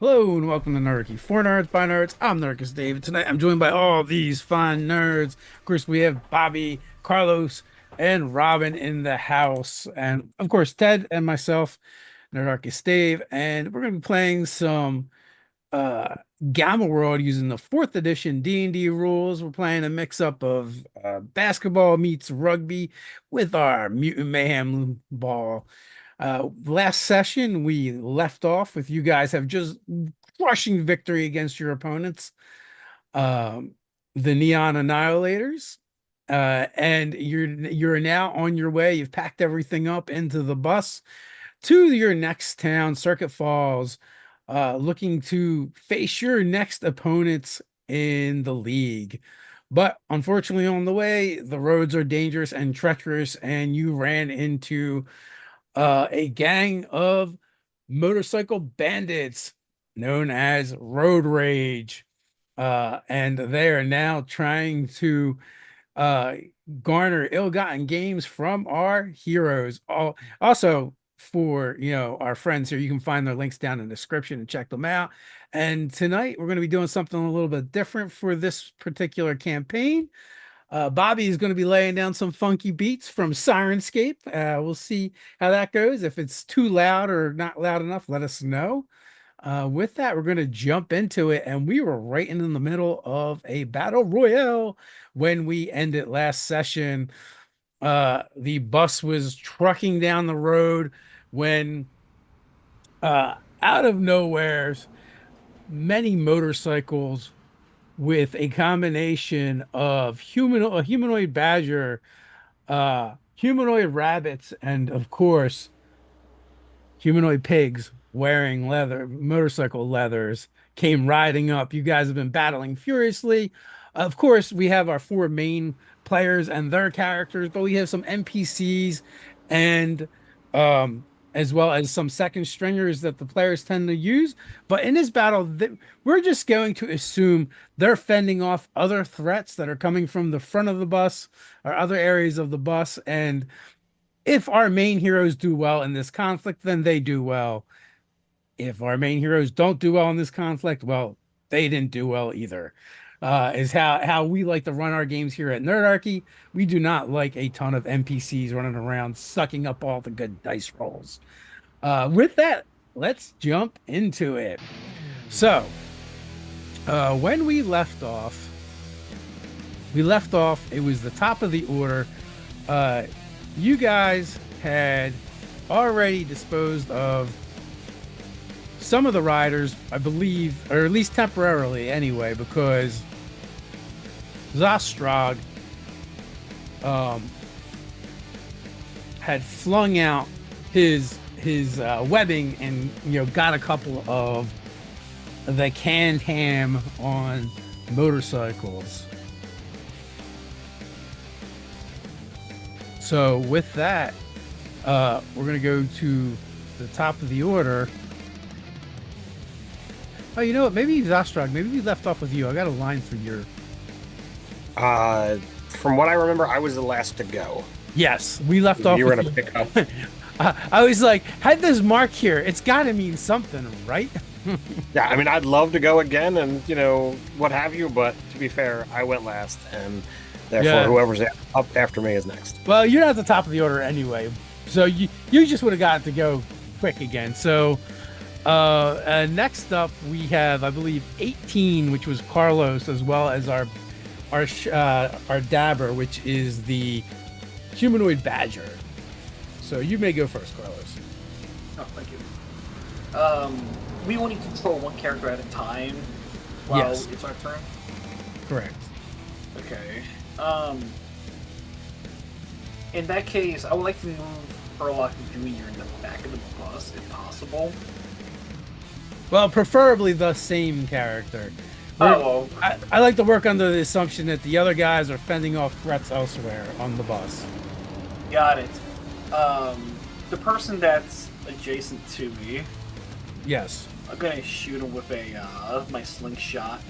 Hello and welcome to Nerdy. For nerds, by nerds, I'm Nerdist Dave. Tonight I'm joined by all these fine nerds. Of course, we have Bobby, Carlos, and Robin in the house. And of course, Ted and myself, Nerdist Dave. And we're going to be playing some uh Gamma World using the fourth edition D&D rules. We're playing a mix-up of basketball meets rugby with our Mutant Mayhem ball. Last session, we left off with you guys have just crushing victory against your opponents, um, the Neon Annihilators, and you're now on your way. You've packed everything up into the bus to your next town, Circuit Falls, looking to face your next opponents in the league. But unfortunately, on the way, the roads are dangerous and treacherous, and you ran into a gang of motorcycle bandits known as Road Rage. And they are now trying to uh, garner ill-gotten gains from our heroes. Also, for our friends here, you can find their links down in the description and check them out. And tonight we're going to be doing something a little bit different for this particular campaign. Bobby is going to be laying down some funky beats from Sirenscape. We'll see how that goes. If it's too loud or not loud enough, let us know. With that, we're going to jump into it. And we were right in the middle of a battle royale when we ended last session. The bus was trucking down the road when out of nowhere, many motorcycles with a combination of a humanoid badger, humanoid rabbits, and of course, humanoid pigs wearing motorcycle leathers came riding up. You guys have been battling furiously. Of course, we have our four main players and their characters, but we have some NPCs and um as well as some second stringers that the players tend to use. But in this battle, we're just going to assume they're fending off other threats that are coming from the front of the bus or other areas of the bus. And if our main heroes do well in this conflict, then they do well. If our main heroes don't do well in this conflict, well, they didn't do well either. Is how we like to run our games here at Nerdarchy. We do not like a ton of NPCs running around sucking up all the good dice rolls. With that, let's jump into it. So, when we left off, it was the top of the order. You guys had already disposed of some of the riders, I believe, or at least temporarily anyway, because Zastrog had flung out his webbing and got a couple of the canned ham on motorcycles. So with that, we're gonna go to the top of the order. Oh, you know what? Maybe Zastrog. Maybe we left off with you. I got a line for your. From what I remember, I was the last to go. Yes, we left off You were with gonna you. pick up. I was like, had this mark here. It's got to mean something, right? Yeah, I mean, I'd love to go again, and what have you. But to be fair, I went last, and therefore, Yeah. whoever's up after me is next. Well, you're at the top of the order anyway, so you just would have got to go quick again. So next up we have, I believe, 18, which was Carlos, as well as our dabber, which is the humanoid badger. So you may go first, Carlos. Oh, thank you. We only control one character at a time while Yes. it's our turn. Correct. Okay. In that case, I would like to move Herlock Jr. in the back of the bus, if possible. Well, preferably the same character. Oh, well, I like to work under the assumption that the other guys are fending off threats elsewhere on the bus. got it. The person that's adjacent to me, Yes. I'm gonna shoot him with my slingshot.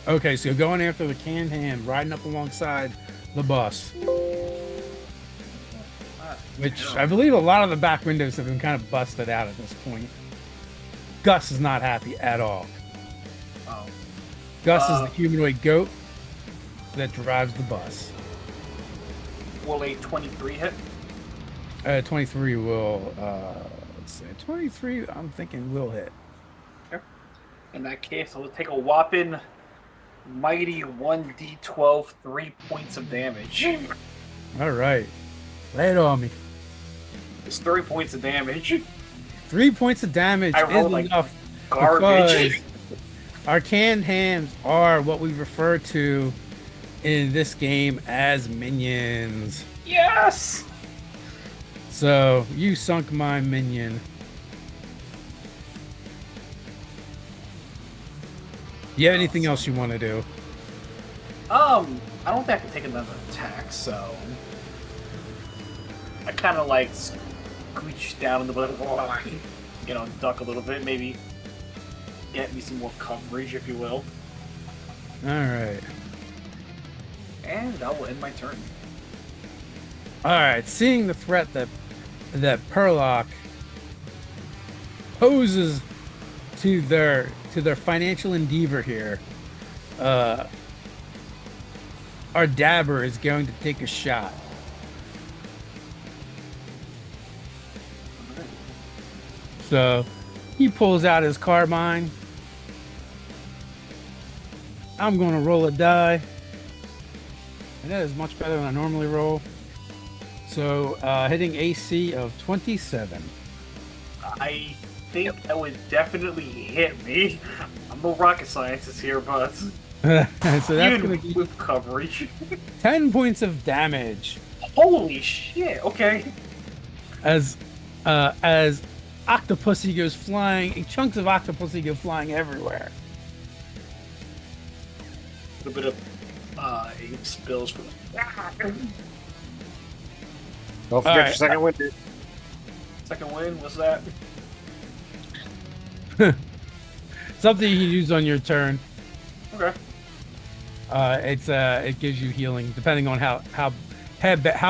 Okay, so going after the canned ham, riding up alongside the bus, which I believe a lot of the back windows have been kind of busted out at this point. Gus is not happy at all. Oh. Gus is the humanoid goat that drives the bus. Will a 23 hit? 23 will, let's see, 23, I'm thinking will hit. Okay. In that case, I'll take a whopping mighty 1d12, 3 points of damage. All right. Lay it on me. It's 3 points of damage. 3 points of damage I is rolled like enough garbage. because our canned hams are what we refer to in this game as minions. Yes! So you sunk my minion. You have anything else you want to do? I don't think I can take another attack, so I kind of like scooch down in the butt, duck a little bit, maybe get me some more coverage, if you will, All right. and that will end my turn. All right. Seeing the threat that Perlock poses to their financial endeavor here, our dabber is going to take a shot. So he pulls out his carbine. I'm going to roll a die. And that is much better than I normally roll. So hitting AC of 27. I think that would definitely hit me. I'm no rocket scientist here, but So that's even going to be with coverage. 10 points of damage Holy shit! Okay. as Octopussy goes flying. Chunks of Octopussy go flying everywhere. A bit of ink spills from. Don't forget All your right. second win. Dude. Second win. What's that? Something you can use on your turn. Okay. It gives you healing depending on how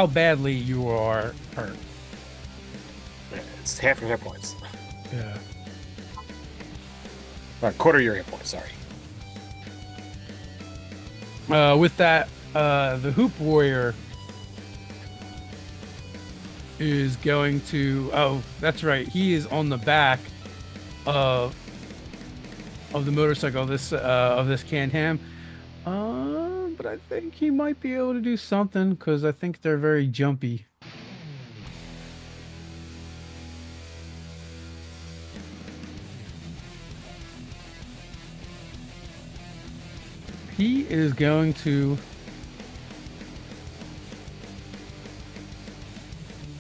badly you are hurt. It's half your hit points. Yeah. Quarter your hit points. Sorry. With that, the Hoop Warrior is going to. Oh, that's right. He is on the back of the motorcycle. Of this canned ham. But I think he might be able to do something because I think they're very jumpy. He is going to.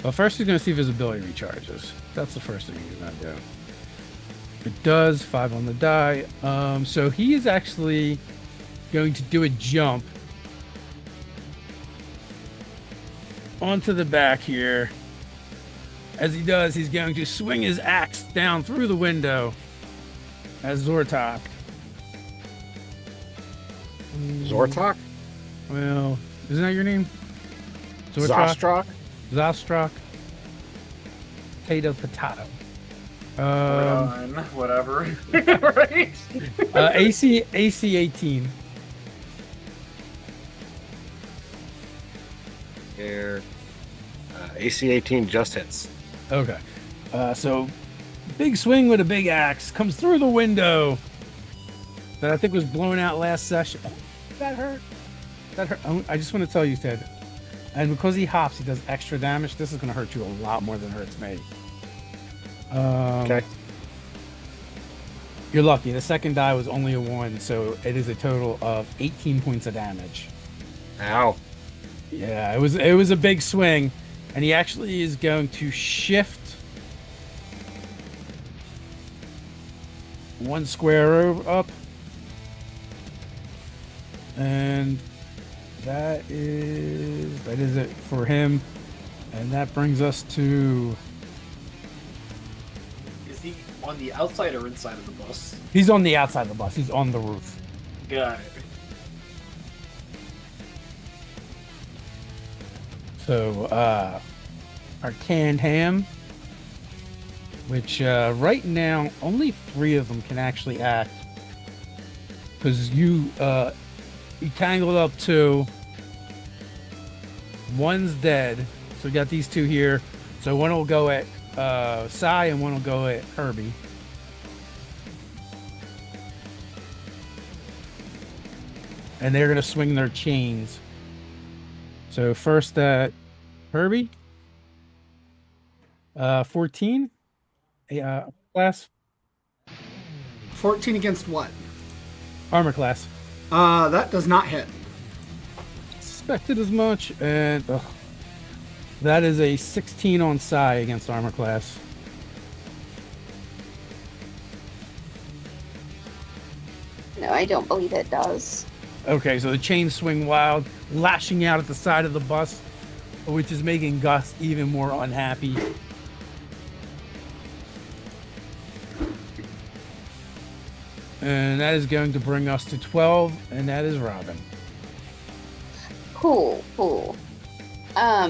Well, first he's going to see if his ability recharges. That's the first thing he's going to do. It does. 5 on the die. So he is actually going to do a jump onto the back here. As he does, he's going to swing his axe down through the window as Zortok. Zortok? Well, isn't that your name? Zortok? Zostrak? Zostrak. Potato potato. Whatever. Right? AC 18. Here. AC 18 just hits. Okay. So big swing with a big axe comes through the window that I think was blown out last session. Oh, that hurt. That hurt. I just want to tell you, Ted. And because he hops, he does extra damage. This is going to hurt you a lot more than it hurts me. Okay. You're lucky. The second die was only a 1, so it is a total of 18 points of damage. Ow. Yeah, it was a big swing, and he actually is going to shift 1 square up, and that is it for him, and that brings us to. Is he on the outside or inside of the bus? He's on the outside of the bus. He's on the roof. Got it. So, our canned ham which right now only 3 of them can actually act because you tangled up 2. One's dead, so we got these 2 here. So one will go at Sai and one will go at Herbie. And they're gonna swing their chains. So first at Herbie, 14, class, 14 against what? armor class. That does not hit. Suspected as much, and that is a 16 on Sai against armor class. No, I don't believe it does. Okay, so the chains swing wild, lashing out at the side of the bus, which is making Gus even more unhappy. And that is going to bring us to 12, and that is Robin. Cool, cool. Yeah,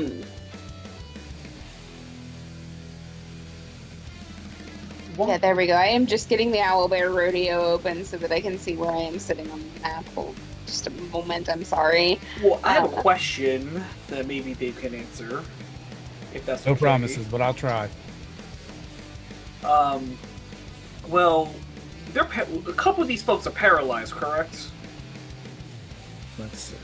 there we go. I am just getting the Owlbear Rodeo open so that I can see where I am sitting on the map. Hold just a moment, I'm sorry. Well, I have a question that maybe Dave can answer. If that's No okay. promises, but I'll try. Well, a couple of these folks are paralyzed, correct? Let's see.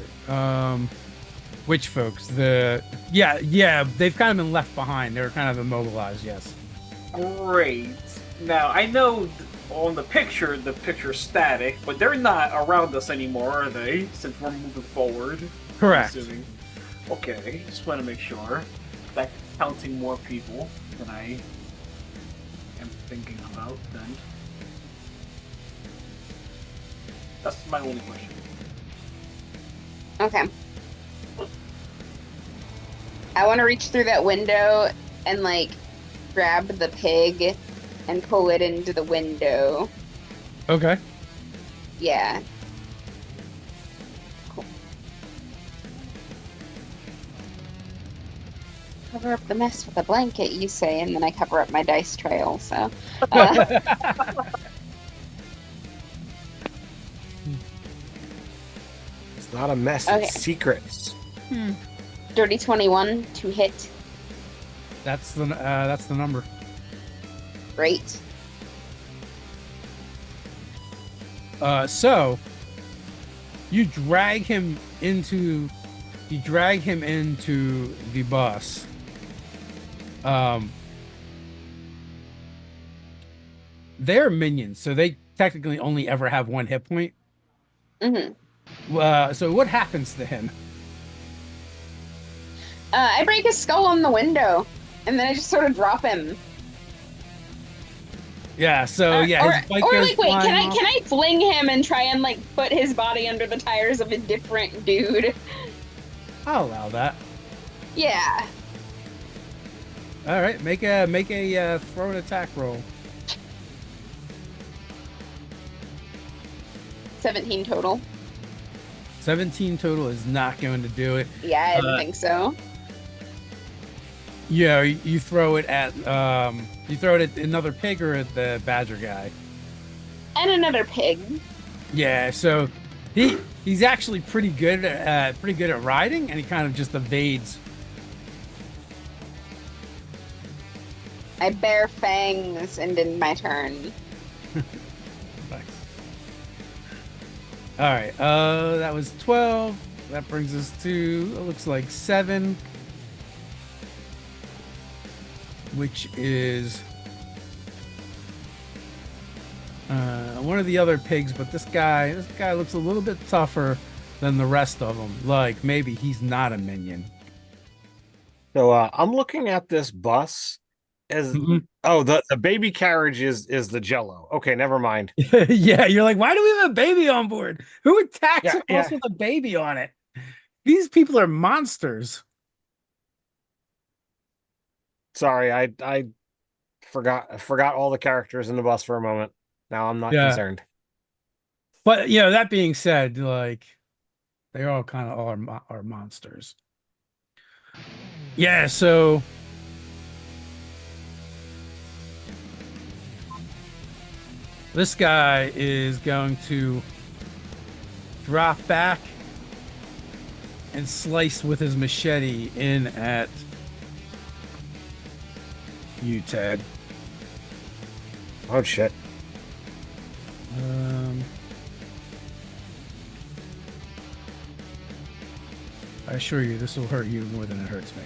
Which folks? Yeah, they've kind of been left behind. They're kind of immobilized, yes. Great. Now, I know on the picture's static, but they're not around us anymore, are they? Since we're moving forward. Correct. I'm assuming. Okay, just want to make sure. That's counting more people than I am thinking about, then. That's my only question. Okay. I want to reach through that window and, like, grab the pig and pull it into the window. Okay. Yeah. Cool. Cover up the mess with a blanket, you say, and then I cover up my dice trail, so. It's not a mess. Okay. It's secrets. Dirty 21 to hit. That's the number. Great. So you drag him into the bus. They're minions, so they technically only ever have 1 hit point. Mm-hmm. So what happens to him? I break his skull on the window, and then I just sort of drop him. Yeah, so his bike or goes like, wait, flying off. can I fling him and try and like put his body under the tires of a different dude? I'll allow that. Yeah. All right, make a throw and attack roll. 17 total. 17 total is not going to do it. Yeah, I didn't think so. Yeah, you throw it at another pig or at the badger guy. And another pig. Yeah, so he's actually pretty good at riding, and he kind of just evades. I bear fangs and end my turn. Nice. All right, that was 12. That brings us to, it looks like 7, which is one of the other pigs, but this guy looks a little bit tougher than the rest of them. Like maybe he's not a minion. So I'm looking at this bus as the baby carriage is the Jello. Okay, never mind. Yeah, you're like, why do we have a baby on board? Who attacks a bus Yeah. with a baby on it? These people are monsters. Sorry, I forgot all the characters in the bus for a moment. Now I'm not concerned. But that being said, like they all kind of are monsters. Yeah, so This guy is going to drop back and slice with his machete in at you, Ted. Oh shit. I assure you, this will hurt you more than it hurts me.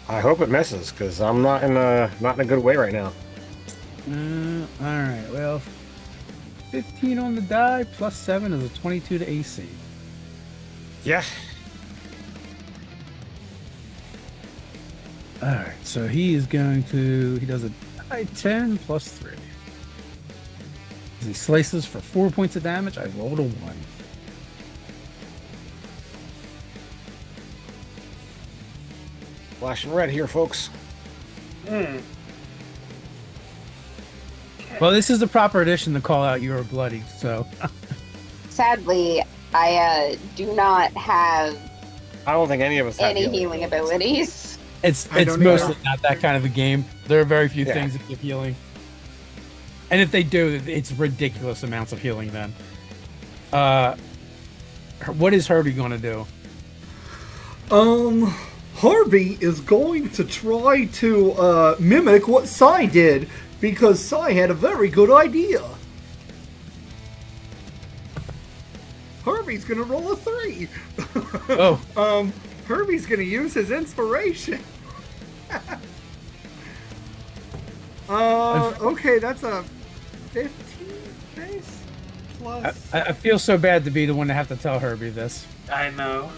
I hope it misses, because I'm not in a good way right now. All right. Well, 15 on the die plus 7 is a 22 to AC. Yeah. All right. So he is going to. He does a die 10 plus 3. As he slices for 4 points of damage, I rolled a 1. Flashing red here, folks. Well, this is the proper edition to call out you are bloody. So. Sadly, I do not have I don't think any of us have any healing abilities. It's don't mostly either. not that kind of a game. There are very few Yeah. things that give healing. And if they do, it's ridiculous amounts of healing then. What is Herbie going to do? Harvey is going to try to mimic what Sai did, because Sai had a very good idea. Harvey's gonna roll a 3. Oh, Herbie's gonna use his inspiration. Okay, that's a 15 base plus. I feel so bad to be the one to have to tell Herbie this. I know.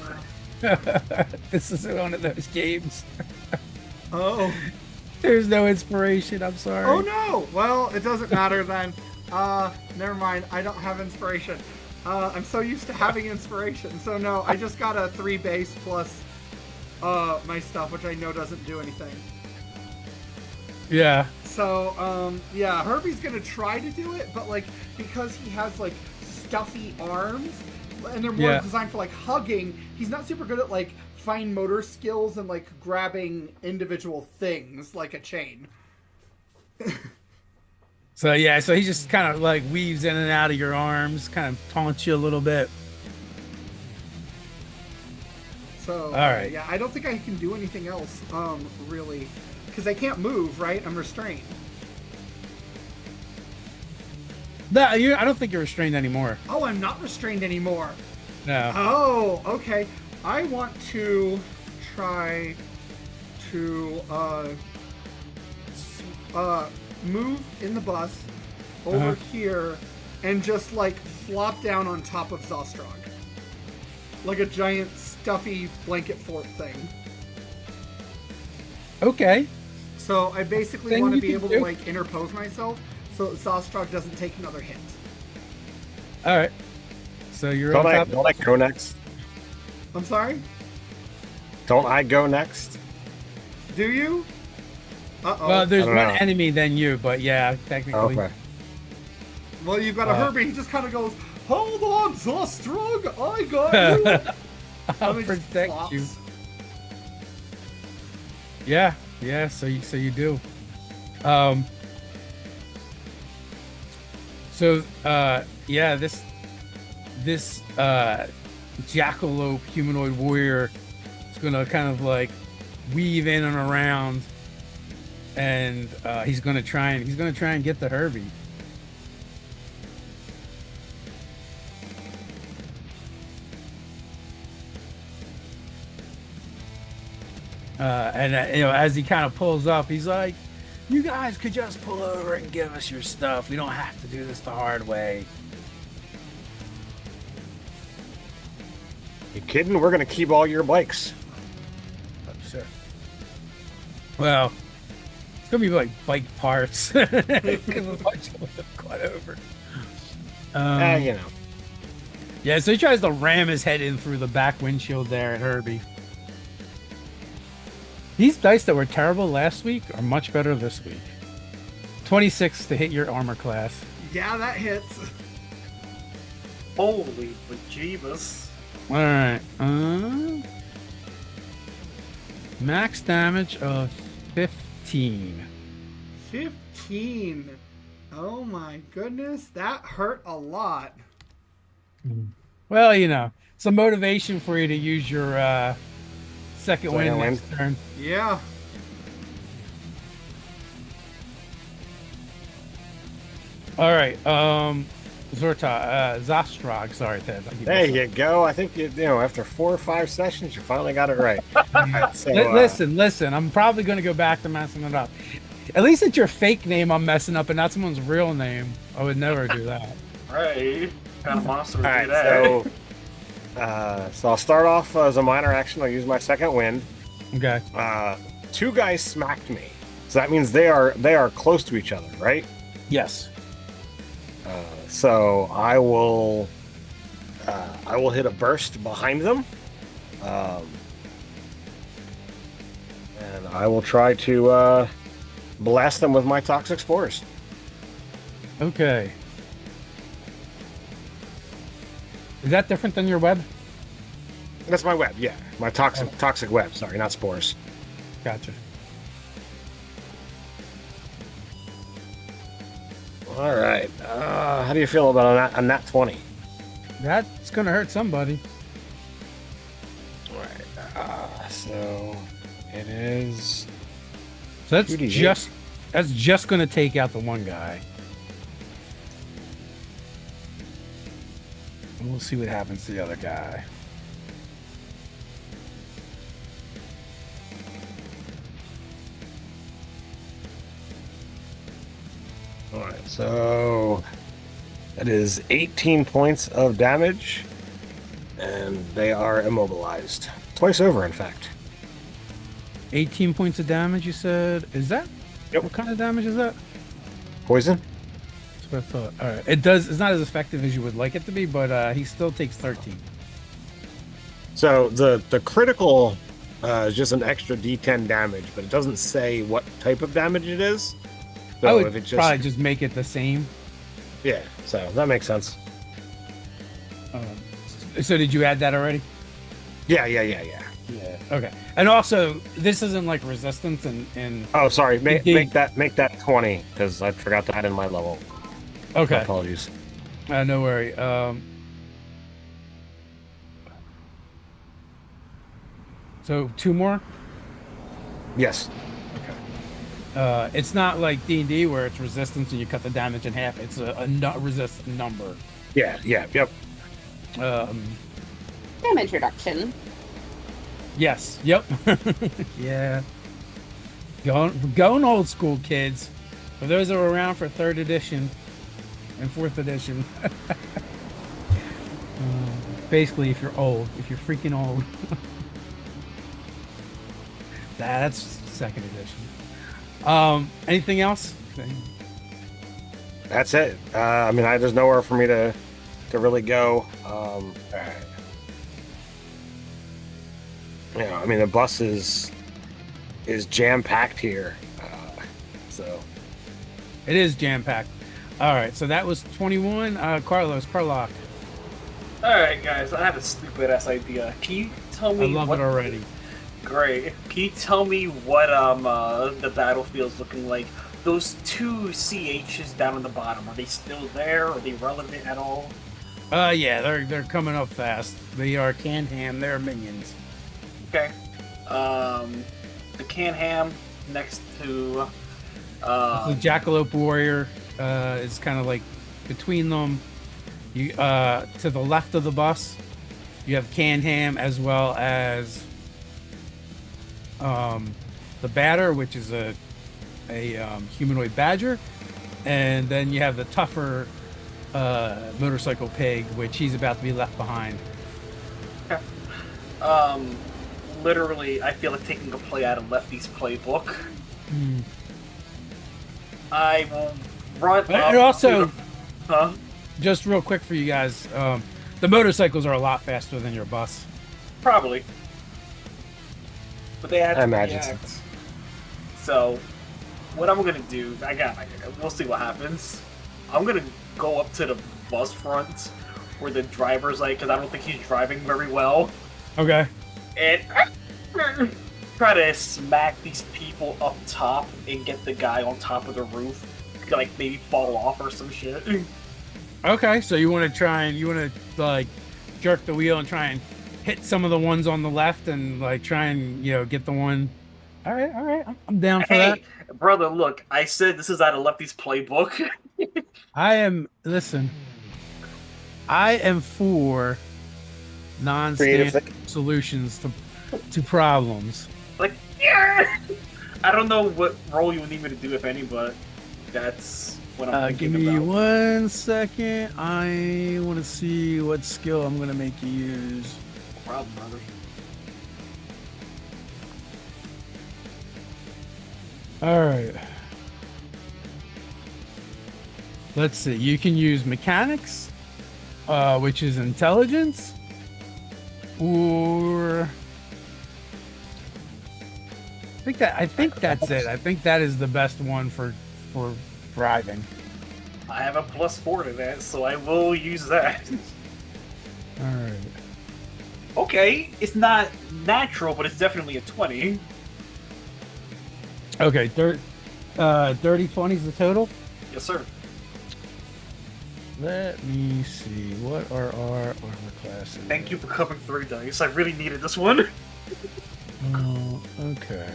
This is one of those games. Oh. There's no inspiration. I'm sorry. Oh no! Well, it doesn't matter then. Never mind. I don't have inspiration. I'm so used to having inspiration. So no, I just got a 3 base plus my stuff, which I know doesn't do anything. Yeah. So, yeah, Herbie's gonna try to do it, but like, because he has like stuffy arms, and they're more designed for like hugging, he's not super good at like fine motor skills and like grabbing individual things like a chain. So yeah, so he just kind of like weaves in and out of your arms, kind of taunts you a little bit. So, all right. Yeah, I don't think I can do anything else, really, because I can't move, right? I'm restrained. No, I don't think you're restrained anymore. Oh, I'm not restrained anymore. No. Oh, okay. I want to try to move in the bus over here and just like flop down on top of Zostrog. Like a giant stuffy blanket fort thing. Okay. So I basically Thing want to you be can able do. to like interpose myself so that Zostrog doesn't take another hit. All right. So you're Don't on I, top. don't I go next? I'm sorry? Don't I go next? Do you? Uh-oh. Well, there's I one don't know. enemy than you, but yeah, technically. Okay. Well, you've got a Herbie. He just kind of goes, "Hold on, Zostrog, I got you." I'll And he just protect flops. you. Yeah. So you do. Yeah, this jackalope humanoid warrior is gonna kind of like weave in and around, and he's gonna try and get the Herbie. As he kind of pulls up, he's like, "You guys could just pull over and give us your stuff. We don't have to do this the hard way." You kidding? We're gonna keep all your bikes. Oh, sure. Well, it's gonna be like bike parts. Because a bunch of them got over. You know. Yeah, so he tries to ram his head in through the back windshield there at Herbie. These dice that were terrible last week are much better this week. 26 to hit your armor class. Yeah, that hits. Holy bejeebus. All right. Max damage of 15. 15. Oh my goodness, that hurt a lot. Well, you know, some motivation for you to use your second Second wind wind. next turn. Yeah. All right, Zostrog. Sorry, Ted. I keep There messing you go. I think after 4 or 5 sessions, you finally got it right. All right, so, Listen. I'm probably going to go back to messing it up. At least it's your fake name I'm messing up, and not someone's real name. I would never do that. Right. Kind of monster would all do right, that. so I'll start off as a minor action. I'll use my second wind. Okay. 2 guys smacked me, so that means they are close to each other, right? Yes. So I will hit a burst behind them, and I will try to blast them with my toxic spores. Okay. Is that different than your web? That's my web, yeah, my toxic web. Sorry, not spores. Gotcha. All right. How do you feel about a nat 20? That's gonna hurt somebody. All right. So it is. So that's 2d8. just gonna take out the one guy. And we'll see what happens to the other guy. All right. So that is 18 points of damage, and they are immobilized. Twice over, in fact. 18 points of damage, you said? Is that? Yep. What kind of damage is that? Poison? That's what I thought. All right. It's not as effective as you would like it to be, but he still takes 13. So the critical is just an extra D10 damage, but it doesn't say what type of damage it is. So I would if it just, probably just make it the same. yeah, so that makes sense. So did you add that already? Yeah. Yeah. Okay. And also, this isn't like resistance and Oh, sorry. Make Indeed. that 20 because I forgot to add in my level. okay. Apologies. No worry. So 2 more. Yes. It's not like D&D where it's resistance and you cut the damage in half. It's a resist number. Yeah. Yep. Damage reduction. Yes. Yep. Yeah. Going old school, kids. For those that were around for 3rd edition and 4th edition. Basically, if you're old, if you're freaking old. That's 2nd edition. Anything else? That's it. I mean, there's nowhere for me to really go. I mean, the bus is jam packed here, so It is jam packed. All right, so that was 21. Carlos, Carlock. Alright, guys, I have a stupid ass idea. Can you tell I me love what it already. Great. Can you tell me what the battlefield's looking like? Those 2 CHs down on the bottom, are they still there? Are they relevant at all? Yeah, they're coming up fast. They are canned ham. They're minions. Okay. The Can-Ham next to The Jackalope Warrior is kind of like between them. You to the left of the bus, you have canned ham as well as the Batter, which is a humanoid badger, and then you have the tougher motorcycle pig, which he's about to be left behind. Okay. Literally, I feel like taking a play out of Lefty's playbook. I will run up. And also, to the, just real quick for you guys, the motorcycles are a lot faster than your bus. Probably. But they have I to imagine react. So, what I'm gonna do, we'll see what happens. I'm gonna go up to the bus front where the driver's like, because I don't think he's driving very well, Okay. and try to smack these people up top and get the guy on top of the roof. like maybe fall off or some shit. Okay, so you want to like jerk the wheel and try and hit some of the ones on the left and like try and get the one. All right, all right, I'm down for that. Hey, brother, look, I said this is out of Lefty's playbook. Listen, I am for non-standard solutions to problems. Like, yeah! I don't know what role you would need me to do, if any, but that's what I'm Give thinking me about. 1 second. I want to see what skill I'm going to make you use. Problem, brother. All right. Let's see. You can use mechanics, which is intelligence, or I think that's it. I think that is the best one for driving. I have a +4 to that, so I will use that. All right. Okay, it's not natural, but it's definitely a 20. Okay, 30 20 is the total. Yes, sir. Let me see. What are our armor classes? Thank you for covering 3 dice. I really needed this one. Oh, okay.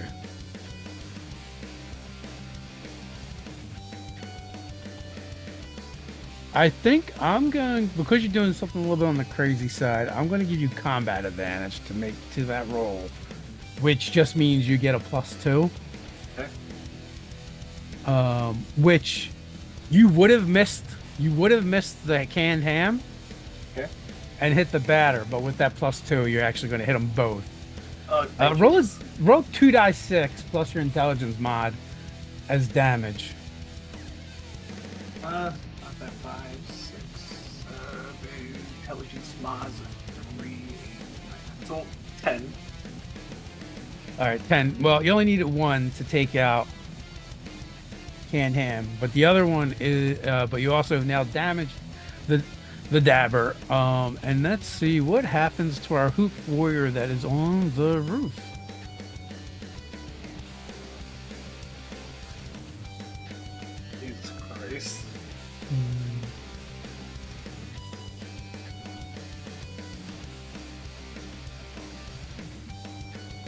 I think because you're doing something a little bit on the crazy side, I'm going to give you combat advantage to that roll, which just means you get a +2. Okay. Which you would have missed. You would have missed the canned ham. Okay. And hit the batter, but with that +2, you're actually going to hit them both. Roll 2d6 plus your intelligence mod as damage. Not that 5, 6, 7, intelligence mods, 3, 8, 9, so 10. All right, 10. Well, you only needed 1 to take out canned ham, but the other one is. But you also have now damaged the dabber. And let's see what happens to our hoop warrior that is on the roof. Jesus Christ.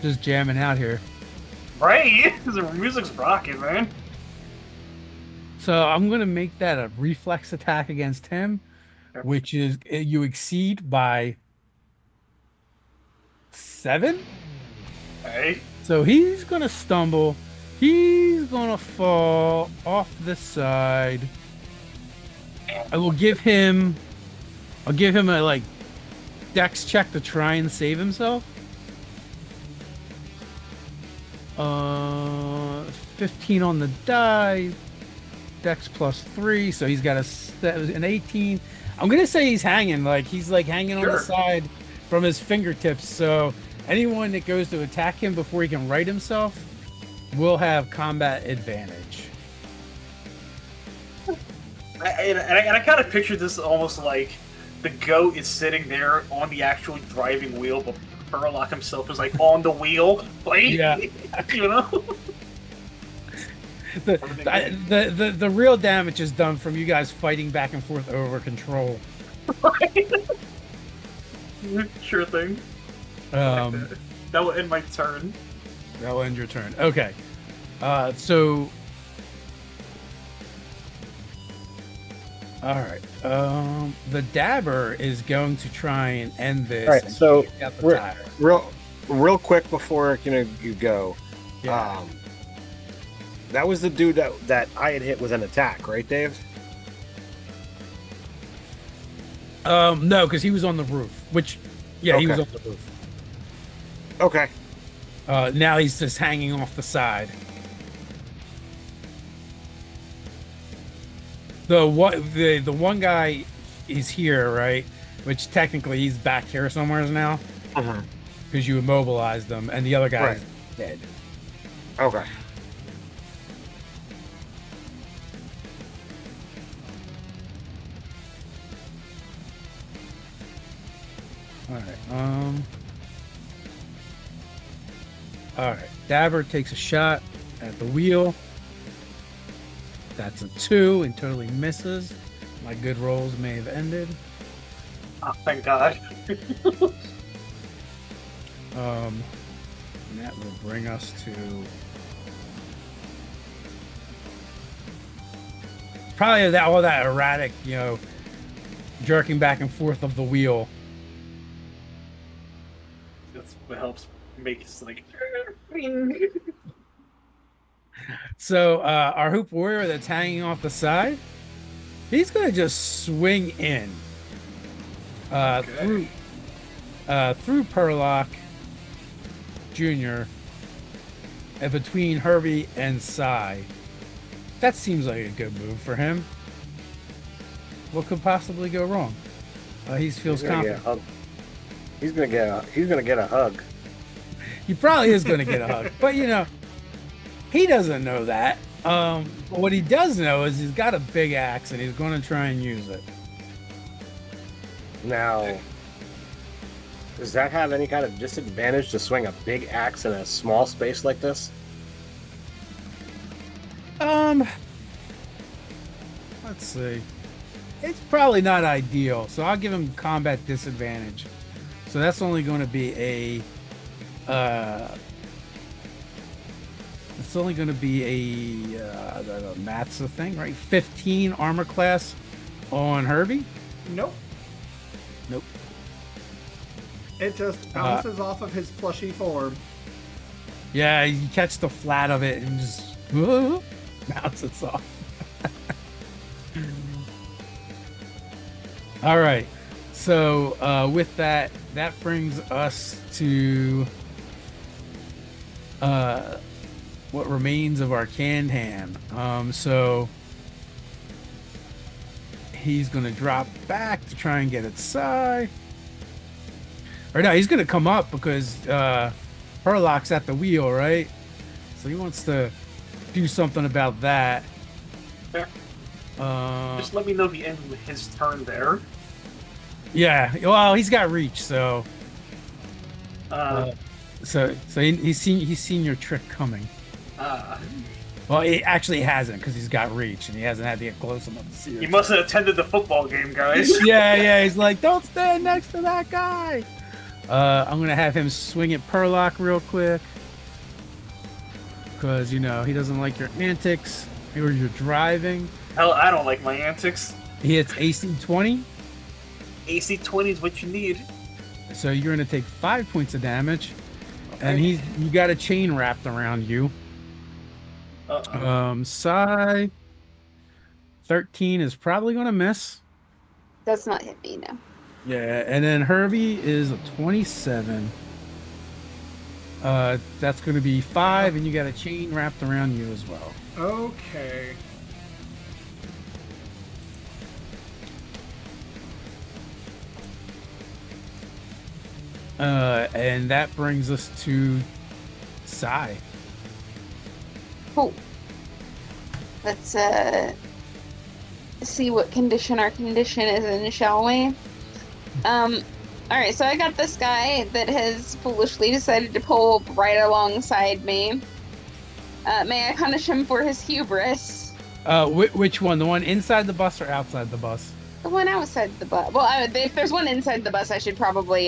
Just jamming out here. Right? The music's rocking, man. So I'm gonna make that a reflex attack against him, Okay. which is you exceed by 7. Hey. So he's gonna stumble. He's gonna fall off the side. I'll give him a dex check to try and save himself. 15 on the die. Dex +3, so he's got an 18. I'm gonna say he's hanging, hanging on the side from his fingertips. So anyone that goes to attack him before he can right himself will have combat advantage. I kind of picture this almost like the goat is sitting there on the actual driving wheel, but Furlock himself is like on the wheel, Yeah. You know. The real damage is done from you guys fighting back and forth over control. Sure thing. That will end my turn. That will end your turn. Okay. So. All right. The dabber is going to try and end this. All right. So Got the tire. real quick before you go. Yeah. That was the dude that I had hit with an attack, right, Dave? No, because he was on the roof. He was on the roof. Okay. Now he's just hanging off the side. The one guy is here, right? Which technically he's back here somewhere now. Because you immobilized him, and the other guy is dead. Okay. All right. Dabber takes a shot at the wheel. That's a 2 and totally misses. My good rolls may have ended. Oh, thank God. And that will bring us to probably all that erratic, jerking back and forth of the wheel. That's what helps make it like. So our hoop warrior that's hanging off the side, he's gonna just swing in through Perlock Jr. and between Herbie and Cy. That seems like a good move for him. What could possibly go wrong? He feels confident. He's gonna get a hug. He probably is gonna get a hug, but he doesn't know that. But what he does know is he's got a big axe and he's going to try and use it. Now, does that have any kind of disadvantage to swing a big axe in a small space like this? Let's see. It's probably not ideal, so I'll give him combat disadvantage. So that's only going to be a it's only going to be the math's a thing, right? 15 armor class on Herbie. Nope. Nope. It just bounces off of his plushy form. Yeah, you catch the flat of it and just bounces off. All right. So with that brings us to what remains of our canned ham. So he's going to drop back to try and get at Cy. Or no, he's going to come up because Herlock's at the wheel, right? So he wants to do something about that. Fair. Just let me know the end of his turn there. Yeah, well, he's got reach, so he's seen your trick coming. Well, he actually hasn't because he's got reach and he hasn't had to get close enough to see. He must have attended the football game, guys. yeah. He's like, don't stand next to that guy. I'm gonna have him swing at Perlock real quick because he doesn't like your antics or your driving. Hell, I don't like my antics. He hits AC 20. AC 20 is what you need. So you're gonna take 5 points of damage, Okay. and you got a chain wrapped around you. Cy 13 is probably gonna miss. Does not hit me, no. Yeah, and then Herbie is a 27. That's gonna be 5, and you got a chain wrapped around you as well. Okay. And that brings us to Cy. Cool. Let's see what condition our condition is in, shall we? Alright, so I got this guy that has foolishly decided to pull up right alongside me. May I punish him for his hubris? Which one? The one inside the bus or outside the bus? The one outside the bus. Well, if there's one inside the bus, I should probably,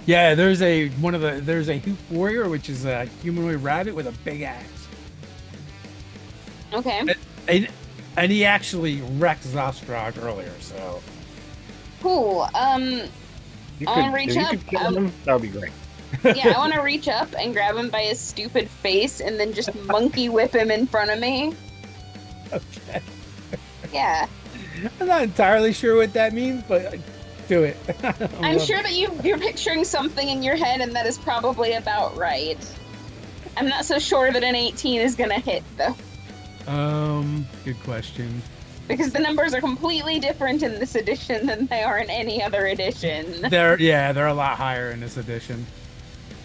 Yeah, there's a hoop warrior, which is a humanoid rabbit with a big axe. Okay. And he actually wrecked Zostrog earlier, so. Cool. I want to reach up. That would be great. Yeah, I want to reach up and grab him by his stupid face and then just monkey whip him in front of me. Okay. Yeah. I'm not entirely sure what that means, but do it. I'm sure that you're picturing something in your head, and that is probably about right. I'm not so sure that an 18 is gonna hit, though. Good question. Because the numbers are completely different in this edition than they are in any other edition. They're a lot higher in this edition.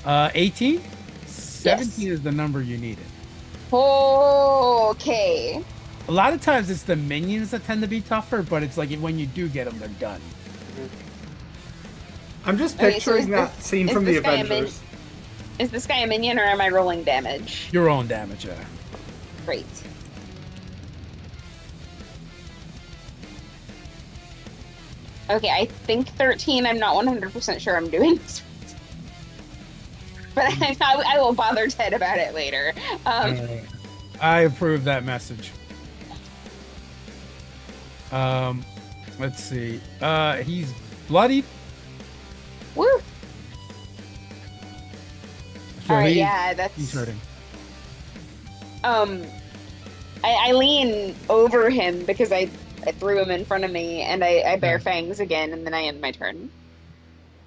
18? 17 is the number you needed. Okay. A lot of times it's the minions that tend to be tougher, but it's like when you do get them, they're done. I'm just picturing that scene from the Avengers. Is this guy a minion or am I rolling damage? Your own damage, yeah. Great. Okay, I think 13. I'm not 100% sure I'm doing this. But I will bother Ted about it later. I approve that message. Let's see. He's bloodied. Woo! So All right, he's that's hurting. I lean over him because I threw him in front of me, and I bare fangs again, and then I end my turn.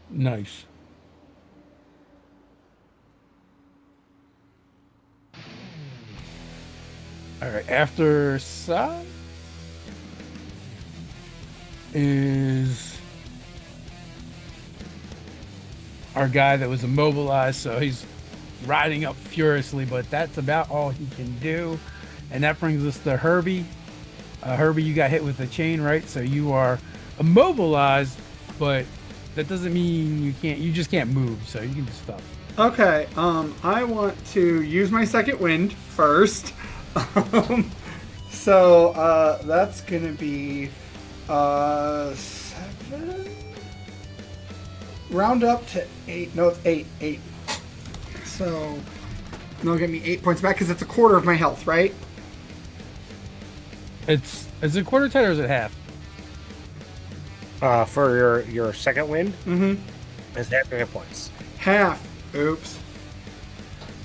Nice. All right. After Sa is our guy that was immobilized, so he's riding up furiously, but that's about all he can do. And that brings us to Herbie. Herbie, you got hit with a chain, right? So you are immobilized, but that doesn't mean you just can't move, so you can do stuff. Okay, I want to use my second wind first. So that's gonna be 7. Round up to 8. No, it's 8. 8. So they'll give me 8 points back because it's a quarter of my health, right? Is it quarter, Ted, or is it half? For your second wind, it's half your hit points. Half. Oops.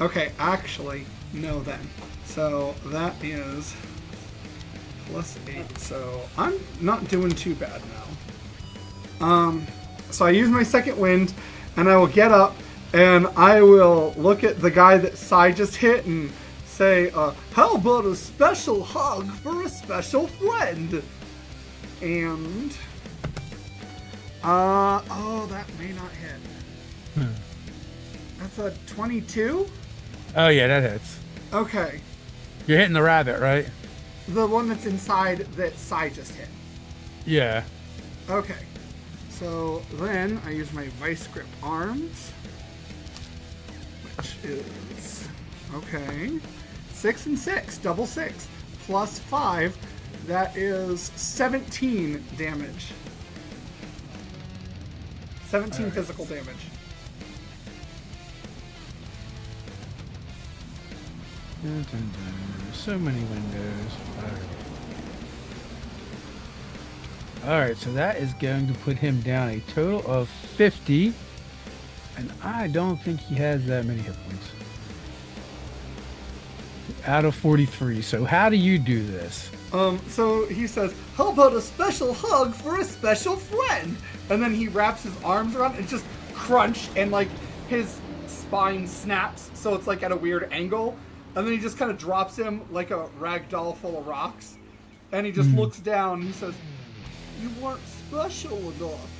Okay, actually, no then. So that is plus 8. So I'm not doing too bad now. So I use my second wind, and I will get up, and I will look at the guy that Sai just hit and say, how about a special hug for a special friend? And, oh, that may not hit. That's a 22? Oh, yeah, that hits. Okay. You're hitting the rabbit, right? The one that's inside that Sai just hit. Yeah. Okay. So then I use my Vice Grip Arms, which is, okay, 6 and 6, double 6, plus 5, that is 17 damage. 17 physical damage. So many windows. All right, so that is going to put him down a total of 50, and I don't think he has that many hit points. Out of 43. So how do you do this? So he says, how about a special hug for a special friend? And then he wraps his arms around and just crunch, and like his spine snaps, so it's like at a weird angle. And then he just kind of drops him like a rag doll full of rocks. And he just looks down and he says, you weren't special enough.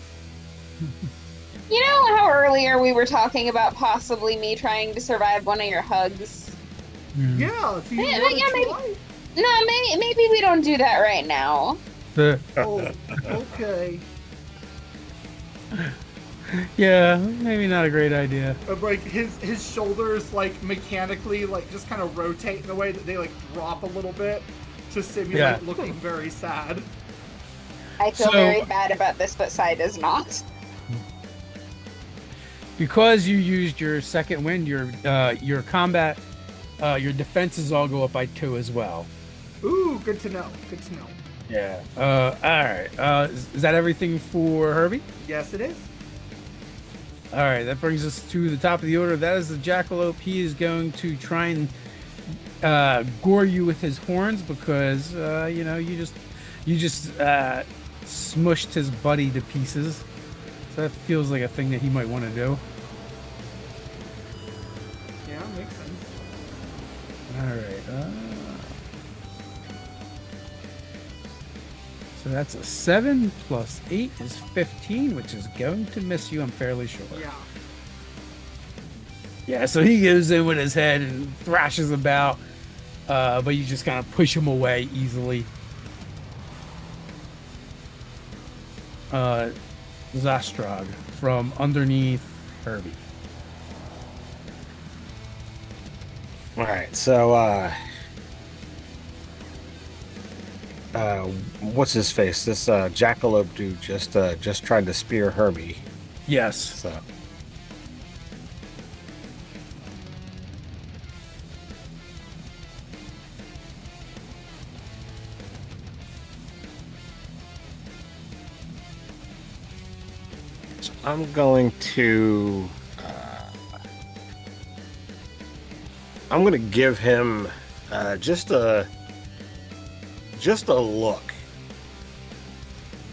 You know how earlier we were talking about possibly me trying to survive one of your hugs? Yeah, do you want to try? No, maybe we don't do that right now. Oh, okay. Yeah, maybe not a great idea. Like his shoulders like mechanically like just kind of rotate in a way that they like drop a little bit to simulate looking very sad. I feel very bad about this, but Sai does not. Because you used your second wind, your combat, your defenses all go up by 2 as well. Ooh, good to know. Good to know. Yeah. All right. Is that everything for Herbie? Yes, it is. All right. That brings us to the top of the order. That is the Jackalope. He is going to try and gore you with his horns because you just smushed his buddy to pieces. So that feels like a thing that he might want to do. Yeah, makes sense. All right. So that's a 7 plus 8 is 15, which is going to miss you, I'm fairly sure. Yeah. Yeah, so he goes in with his head and thrashes about, but you just kind of push him away easily. Zastrog from underneath Herbie. All right, so what's his face? This jackalope dude just tried to spear Herbie. Yes. So I'm going to give him just a look,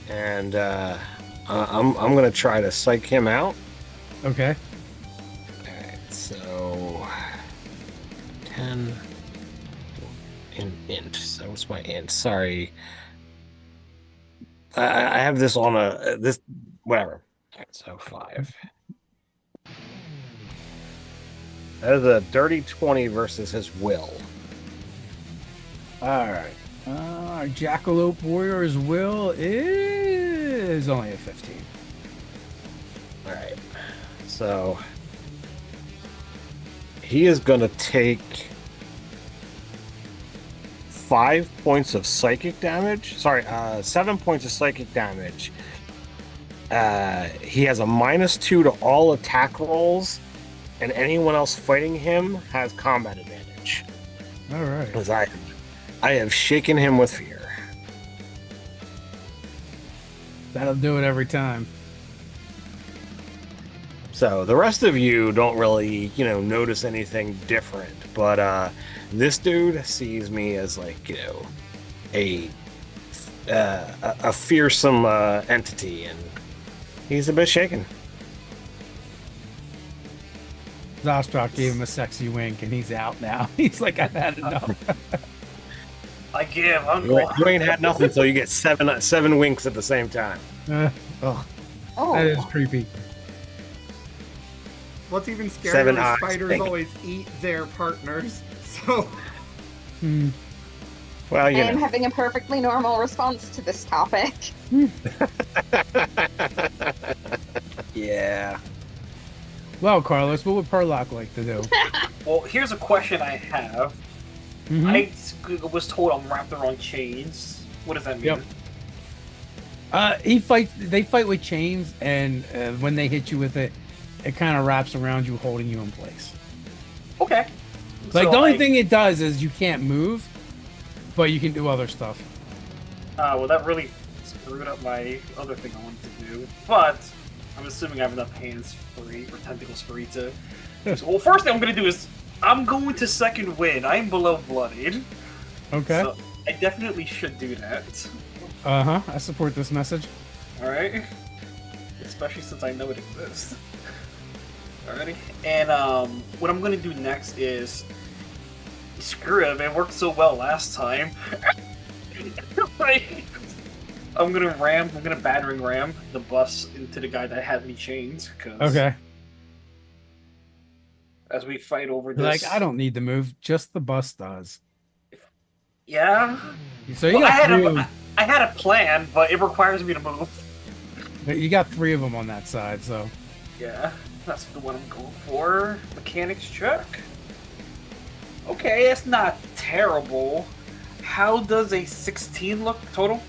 and I'm going to try to psych him out. Okay. All right, so 10 int. So what's my int? Sorry, I have this on this whatever. All right, so 5. That is a dirty 20 versus his will. All right. Our Jackalope Warrior's will is only a 15. All right. So he is going to take 5 points of psychic damage. Sorry, 7 points of psychic damage. He has a -2 to all attack rolls, and anyone else fighting him has combat advantage. All right. Because I have shaken him with fear. That'll do it every time. So the rest of you don't really, notice anything different. But this dude sees me as like, a fearsome entity, and he's a bit shaken. Zostarock gave him a sexy wink, and he's out now. He's like, I've had enough. I give. I'm You ain't had nothing until you get seven winks at the same time. Oh, Oh, that is creepy. What's even scarier 7 is eyes. spiders always eat their partners. So Hmm. Well, I am having a perfectly normal response to this topic. Yeah. Well, Carlos, what would Perlock like to do? Well, here's a question I have. Mhm. I was told I'm wrapped around chains. What does that mean? Yep. They fight with chains, and when they hit you with it, it kind of wraps around you, holding you in place. Okay. Like, So, the only thing it does is you can't move, but you can do other stuff. well, that really screwed up my other thing I wanted to do. But I'm assuming I have enough hands free or tentacles free to. Well, first thing I'm going to do is I'm going to second wind. I'm below bloodied. Okay. So I definitely should do that. I support this message. Alright. Especially since I know it exists. Alrighty. And what I'm gonna do next is screw it, it worked so well last time. Like, I'm gonna battering ram the bus into the guy that had me chained, Okay. as we fight over You're this. like, I don't need to move, just the bus does. Yeah. So you Well, got three of them. I had a plan, but it requires me to move. You got 3 of them on that side, so. Yeah, that's the one I'm going for. Mechanics check. Okay, it's not terrible. How does a 16 look total?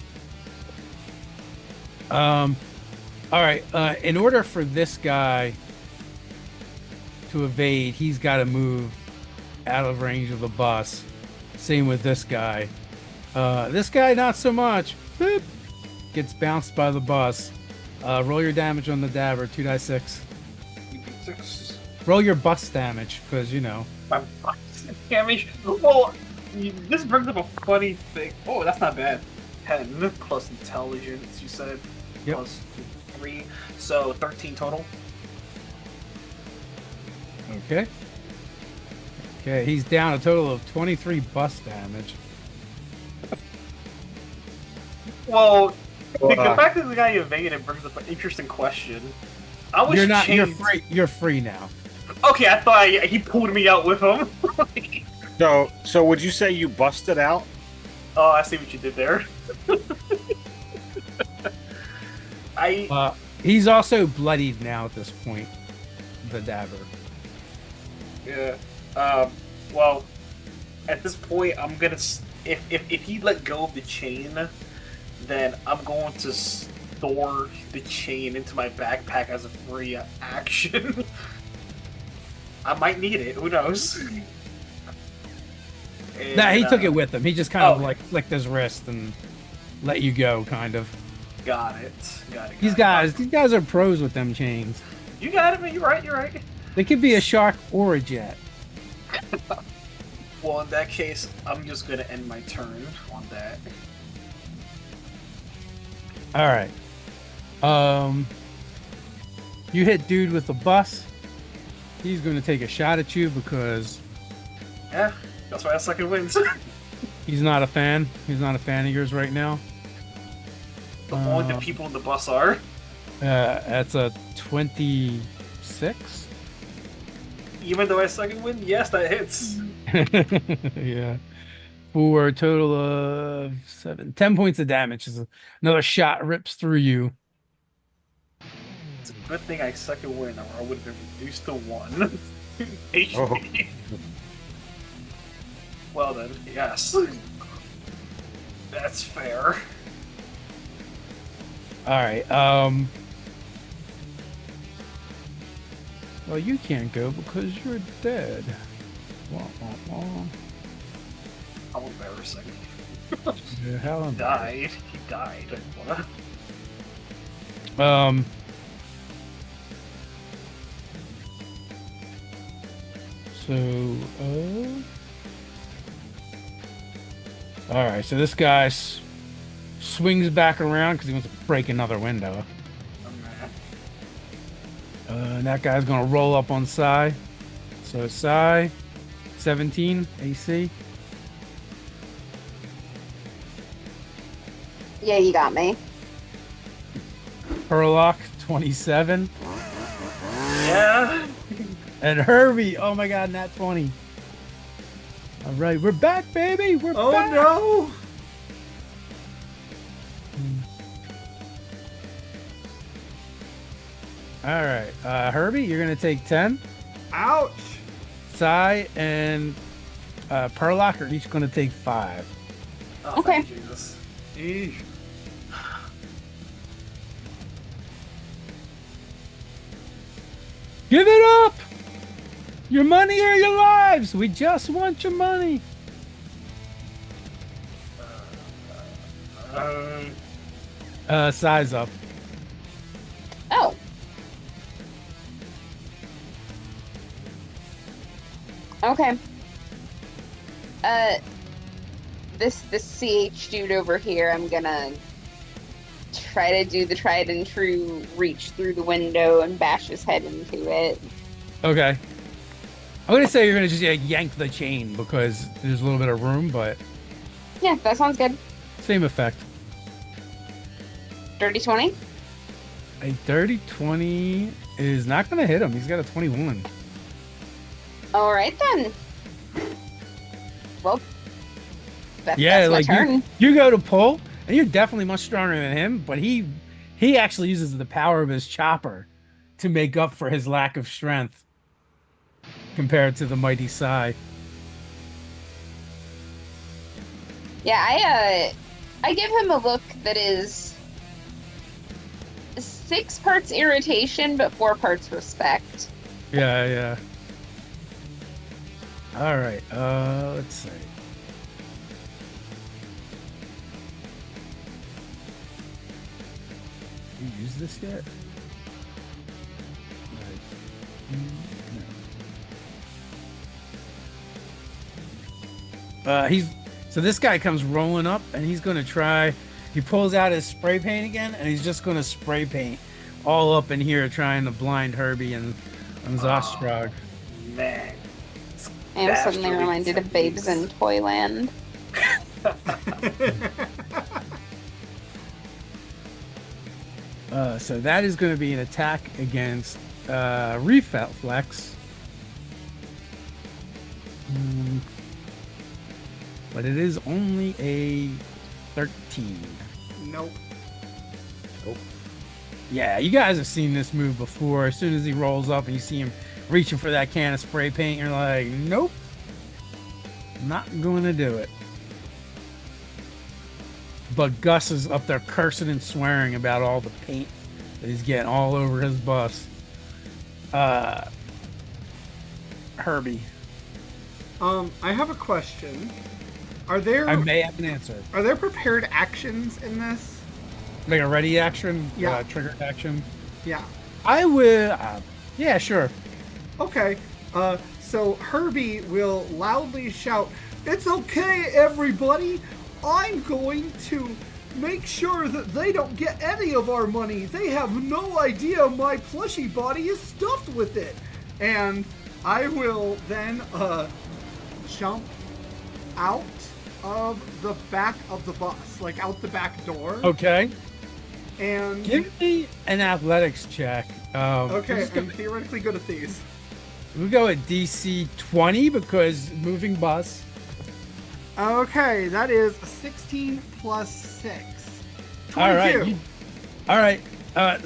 All right. In order for this guy to evade, he's got to move out of range of the bus. Same with this guy. This guy, not so much. Boop. Gets bounced by the bus. Roll your damage on the dabber, 2d6. 6. Roll your bus damage, because, My damage. Well, this brings up a funny thing. Oh, that's not bad. 10 plus intelligence, you said. Yep. Plus 3. So 13 total. Okay. Okay, he's down a total of 23 bus damage. Well, the fact that the guy evaded brings up an interesting question. I was chained. You're free now. Okay, I thought he pulled me out with him. So would you say you busted out? Oh, I see what you did there. He's also bloodied now at this point. The dabber. Yeah. Well, at this point, I'm gonna if he let go of the chain, then I'm going to store the chain into my backpack as a free action. I might need it. Who knows? And, Nah, he took it with him. He just kind of okay. like flicked his wrist and let you go, kind of. Got it. These guys are pros with them chains. You got it, man. You're right. They could be a shark or a jet. Well, in that case, I'm just gonna end my turn on that. All right. You hit dude with the bus. He's going to take a shot at you because Yeah, that's why I second wins. he's not a fan. He's not a fan of yours right now. The only the people in the bus are. That's a 26. Even though I second win, yes, that hits. Yeah. For a total of 10 points of damage. Another shot rips through you. It's a good thing I second win, or I would have been reduced to 1 HP. Oh. Well then, yes. That's fair. All right. Well, you can't go because you're dead. Wah, wah, wah. How embarrassing. Yeah, how He died. What? So, all right. So this guy swings back around because he wants to break another window. And that guy's gonna roll up on Psy. So Psy, 17 AC. Yeah, you got me. Herlock, 27. Yeah. And Herbie, oh my god, nat 20. All right, we're back, baby. We're Oh back. no! All right, Herbie, you're gonna take 10. Ouch! Psy and Perlock are each gonna take 5. Oh, Okay. thank Jesus. Eesh. Give it up! Your money or your lives. We just want your money. Size up. Oh. Okay. This CH dude over here, I'm gonna try to do the tried and true reach through the window and bash his head into it. Okay. I'm gonna say you're gonna just yank the chain because there's a little bit of room, but Yeah, that sounds good. same effect. Dirty 20? A 30-20 is not gonna hit him. He's got a 21. Alright then. Well, Yeah, that's my like turn. you go to pull, and you're definitely much stronger than him, but he actually uses the power of his chopper to make up for his lack of strength compared to the mighty Psy. Yeah, I give him a look that is 6 parts irritation, but 4 parts respect. Yeah. All right. Let's see. You use this yet? No. So this guy comes rolling up, and he's gonna try. He pulls out his spray paint again, and he's just gonna spray paint all up in here, trying to blind Herbie and Zostrog. Man. I am suddenly Bastard reminded of Babes in techniques. Toyland. So that is going to be an attack against Reflex. But it is only a 13. Nope. Yeah, you guys have seen this move before. As soon as he rolls up and you see him reaching for that can of spray paint, you're like, nope, not going to do it. but Gus is up there cursing and swearing about all the paint that he's getting all over his bus. Herbie, I have a question. Are there I may have an answer. are there prepared actions in this? Like a ready action, Yeah. triggered action. Yeah. I will. Yeah, sure. Okay. So Herbie will loudly shout, "It's okay, everybody! I'm going to make sure that they don't get any of our money. They have no idea my plushy body is stuffed with it." And I will then jump out of the back of the bus, like out the back door. Okay. And Give me an athletics check. okay, I'm theoretically good at these. We'll go at DC 20 because moving bus. Okay, that is 16 plus 6. 22. All right. All right.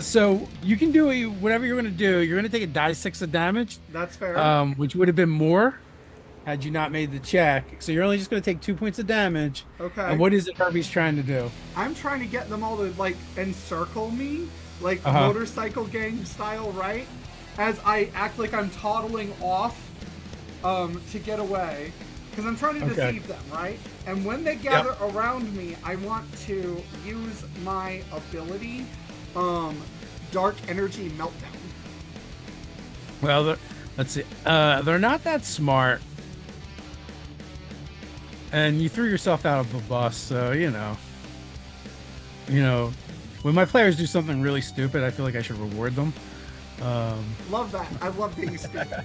So you can do whatever you're going to do. You're going to take a die 6 of damage, That's fair. which would have been more had you not made the check. So you're only just going to take 2 points of damage. Okay. And what is it Herbie's trying to do? I'm trying to get them all to like encircle me, like Uh-huh. motorcycle gang style, right? As I act like I'm toddling off to get away. Because I'm trying to Okay. deceive them, right? And when they gather around me, I want to use my ability, Dark Energy Meltdown. Well, let's see. They're not that smart. And you threw yourself out of the bus, so you know, when my players do something really stupid, I feel like I should reward them. Love that. I love being stupid.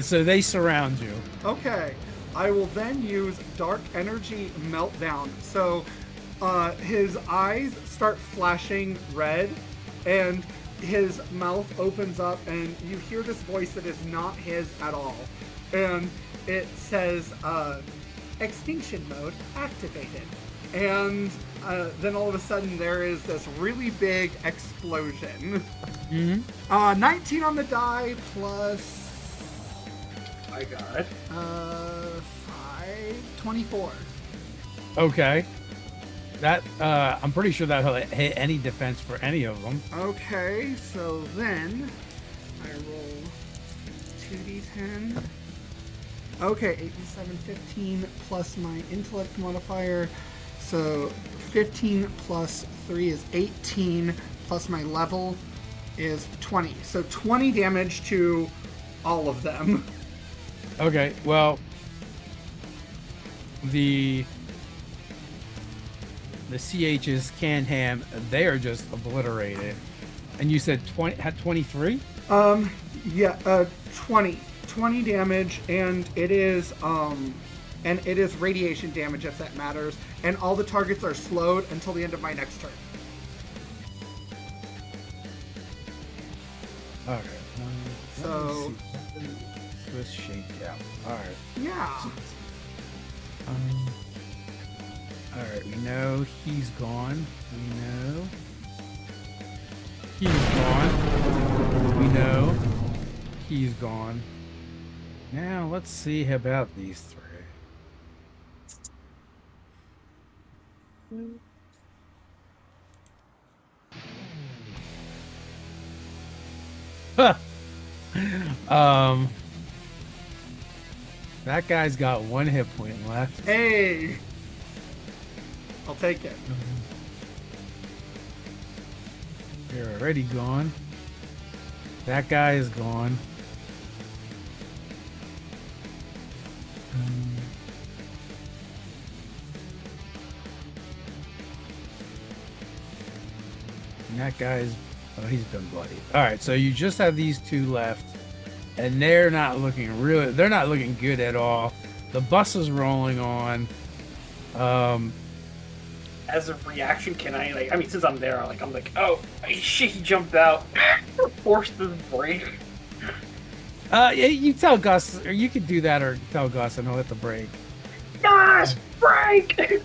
So they surround you. Okay, I will then use Dark Energy Meltdown. So his eyes start flashing red, and his mouth opens up, and you hear this voice that is not his at all. And it says, Extinction Mode activated. And then all of a sudden there is this really big explosion. Mm-hmm. 19 on the die plus... I got it. 5, 24. Okay. That I'm pretty sure that'll hit any defense for any of them. Okay, so then I roll 2d10. Okay, 8 and 7, 15 plus my intellect modifier. So 15 plus 3 is 18, plus my level is 20. So 20 damage to all of them. Okay, well, the CHs Can-Ham, they are just obliterated. And you said 20 had 23? Yeah, 20. 20 damage, and it is radiation damage if that matters. And all the targets are slowed until the end of my next turn. Okay. So Swiss shakeout. All right. yeah. All right. We know he's gone. We know he's gone. We know he's gone. Now let's see about these three. Huh. That guy's got 1 hit point left. Hey, I'll take it. You're already gone. That guy is gone. And that guy's, oh, he's been bloody. All right, so you just have these two left, and they're not looking good at all. The bus is rolling on. As a reaction, can I like? I mean, since I'm there, I'm like, oh shit, he jumped out. Forced the brake. Yeah, you tell Gus, or you could do that, or tell Gus, and he'll hit the brake. Gosh, brake!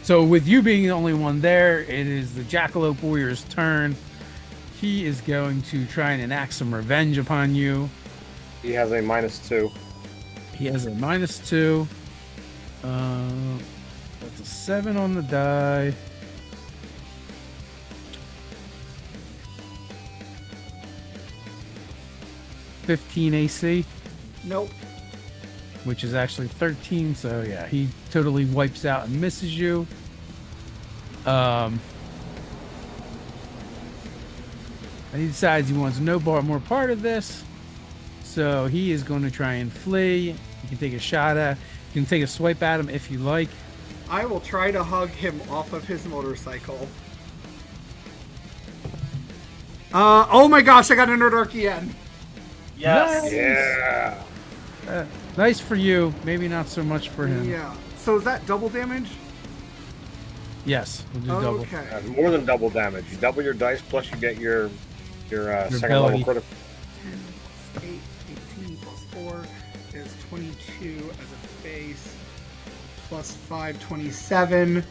So with you being the only one there, it is the Jackalope Warrior's turn. He is going to try and enact some revenge upon you. He has a -2. He has a -2. That's a 7 on the die. (15 AC), Nope. which is actually 13. So yeah, he totally wipes out and misses you. And he decides he wants no more part of this. So he is going to try and flee. You can take a shot at, you can take a swipe at him if you like. I will try to hug him off of his motorcycle. Oh my gosh, I got an Nerdarchian. Yes. Nice. Yeah. Nice for you, maybe not so much for him. Yeah. So is that double damage? Yes, we'll do double. Okay. More than double damage. You double your dice, plus you get your second ability. level critical. 10 plus 8, 18 plus 4 is 22 as a base. Plus 5, 27.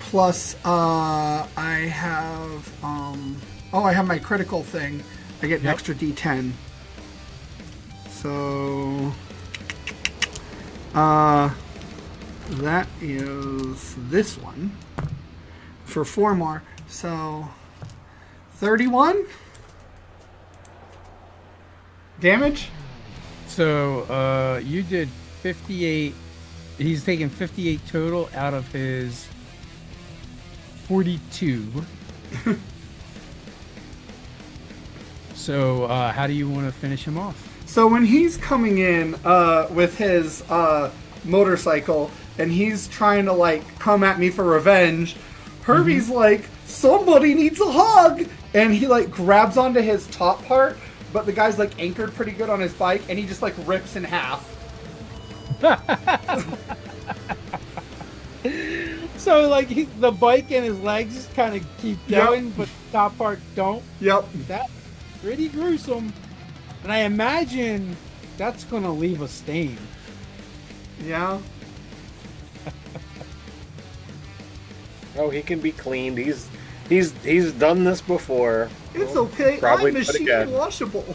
Plus, I have, I have my critical thing. I get an extra D10. So, that is this one for 4 more. So, 31 damage. So you did 58. He's taken 58 total out of his 42. So how do you want to finish him off? So when he's coming in with his motorcycle and he's trying to like come at me for revenge, Herbie's like, somebody needs a hug, and he like grabs onto his top part, but the guy's like anchored pretty good on his bike, and he just like rips in half. So like the bike and his legs just kind of keep going, but the top part don't. Yep. That's pretty gruesome. And I imagine that's gonna leave a stain. Yeah. Oh, he can be cleaned. He's done this before. It's okay. Probably I'm do it machine again. washable.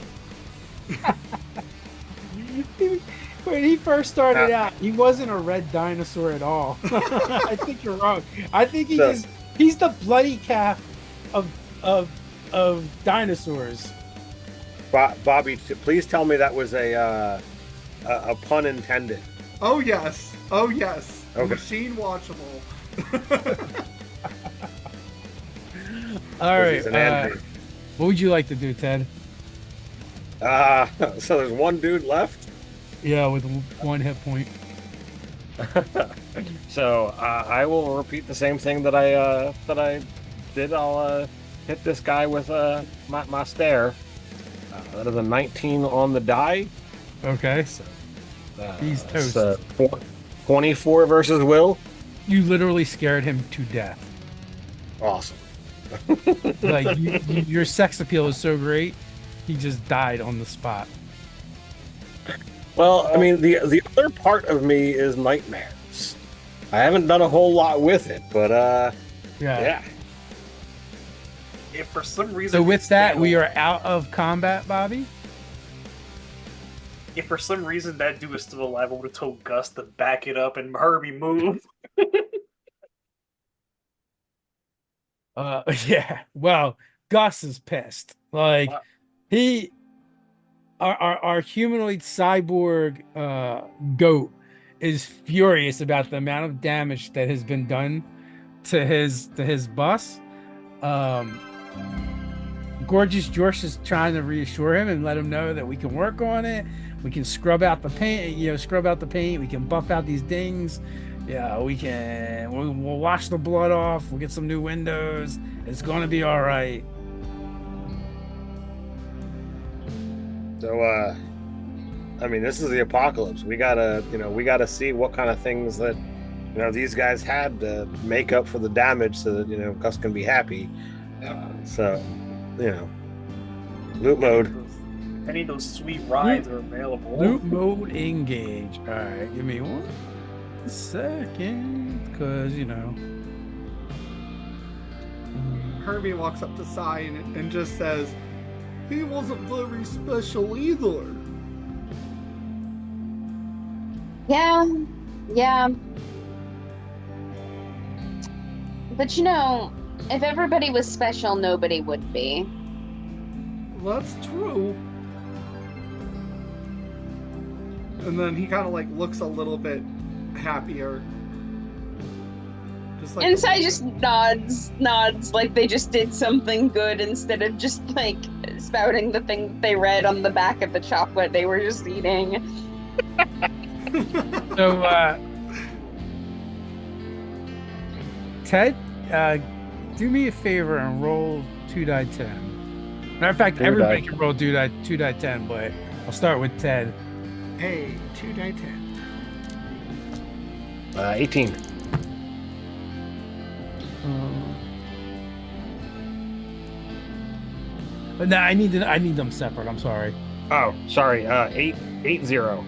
When he first started out, he wasn't a red dinosaur at all. I think you're wrong. I think he's the bloody calf of dinosaurs. Bobby, please tell me that was a pun intended. Oh yes. Oh yes. Okay. Machine washable. All right. He's an android. What would you like to do, Ted? So there's one dude left. Yeah, with 1 hit point. So I will repeat the same thing that I did. I'll hit this guy with my stare. That is a 19 on the die. Okay. So, He's toast. So 24 versus Will. You literally scared him to death. Awesome. Like your sex appeal is so great, he just died on the spot. Well, I mean, the other part of me is nightmares. I haven't done a whole lot with it, but yeah. If for some reason, So with it's that, fatal- we are out of combat, Bobby. If for some reason that dude is still alive, I would have told Gus to back it up and Herbie move. Yeah. Well, Gus is pissed. Like Wow. our humanoid cyborg goat is furious about the amount of damage that has been done to his bus. Gorgeous George is trying to reassure him and let him know that we can work on it. We can scrub out the paint, we can buff out these dings. Yeah, we'll wash the blood off. We'll get some new windows. It's going to be all right. So I mean, this is the apocalypse. We gotta see what kind of things that these guys had to make up for the damage, so that Gus can be happy. So loot mode. If any of those sweet rides are available. Loot mode engage. All right, give me 1 second, because Herbie walks up to Sai and just says, he wasn't very special either. Yeah, yeah. But if everybody was special, nobody would be. That's true. And then he kind of like looks a little bit happier. Just like And Sai just nods like they just did something good instead of just like spouting the thing that they read on the back of the chocolate they were just eating. So, Ted, do me a favor and roll 2d10. Matter of fact, Two everybody die. can roll 2d10, but I'll start with Ted. Hey, 2d10. 18. But no, I need them separate. I'm sorry. Oh, sorry. 8-0. All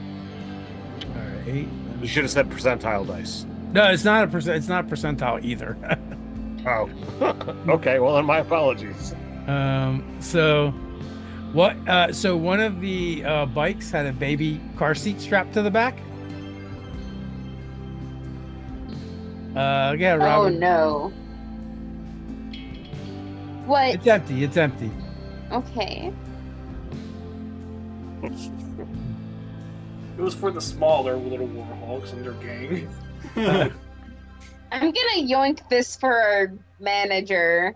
right, 8. You should have said percentile dice. No, it's not a percent. It's not percentile either. Oh. Okay. Well, then my apologies. So what? So one of the bikes had a baby car seat strapped to the back. Yeah, Oh Robin. no. What? It's empty. It's empty. Okay. It was for the smaller little warhogs and their gang. I'm gonna yoink this for our manager.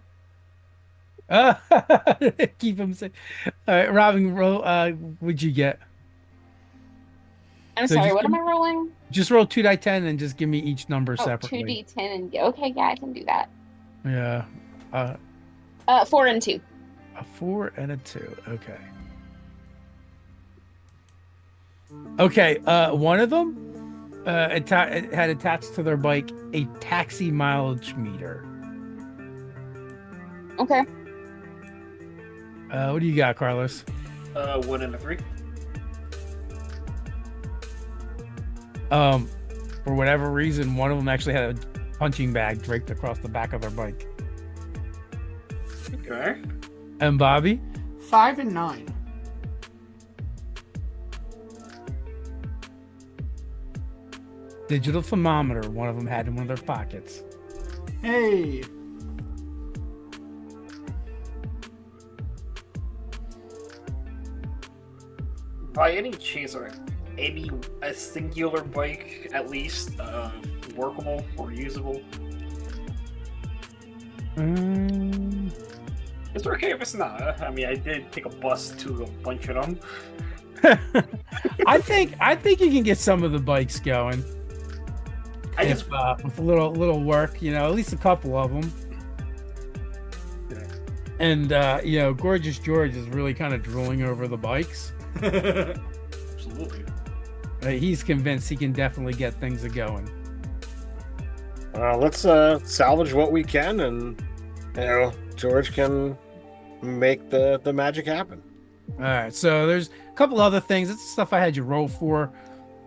Keep him safe. All right, Robin. Roll. What'd you get? I'm So sorry, just what give am I rolling? Just roll 2d10 and just give me each number Oh, separately. 2d10 and okay, yeah, I can do that. Yeah. 4 and 2. A 4 and a 2. Okay. Okay. One of them it had attached to their bike a taxi mileage meter. Okay. What do you got, Carlos? 1 and a 3. For whatever reason, one of them actually had a punching bag draped across the back of their bike. Okay. And Bobby? 5 and 9. Digital thermometer, one of them had in one of their pockets. Hey. By any chance, are a singular bike at least workable or usable? It's okay if it's not. I mean, I did take a bus to a bunch of them. I think you can get some of the bikes going. I just With a little work, at least a couple of them. And Gorgeous George is really kind of drooling over the bikes. absolutely. He's convinced he can definitely get things going. Let's salvage what we can, and George can make the magic happen. All right, so there's a couple other things. It's stuff I had you roll for,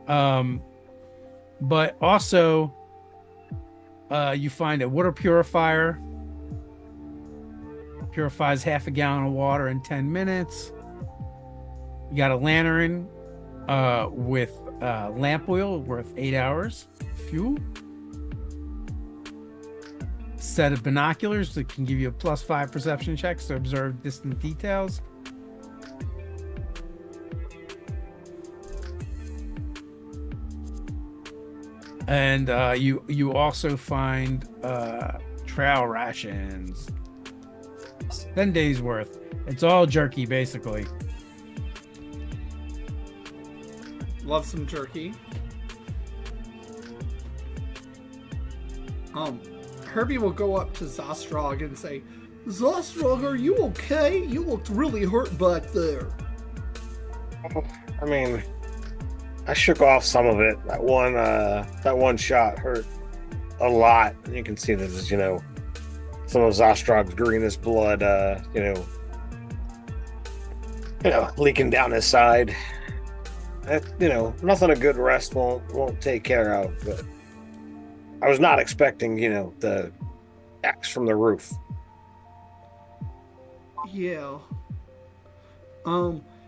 but also you find a water purifier. Purifies half a gallon of water in 10 minutes. You got a lantern with lamp oil worth 8 hours fuel. Set of binoculars that can give you a +5 perception checks to observe distant details. And you also find trail rations. 10 days worth. It's all jerky, basically. Love some jerky. Herbie will go up to Zostrog and say, Zostrog, are you okay? You looked really hurt back there. I mean, I shook off some of it. That one shot hurt a lot. You can see this is, some of Zostrog's greenest blood, leaking down his side. Nothing a good rest won't take care of. But I was not expecting, the axe from the roof. Yeah.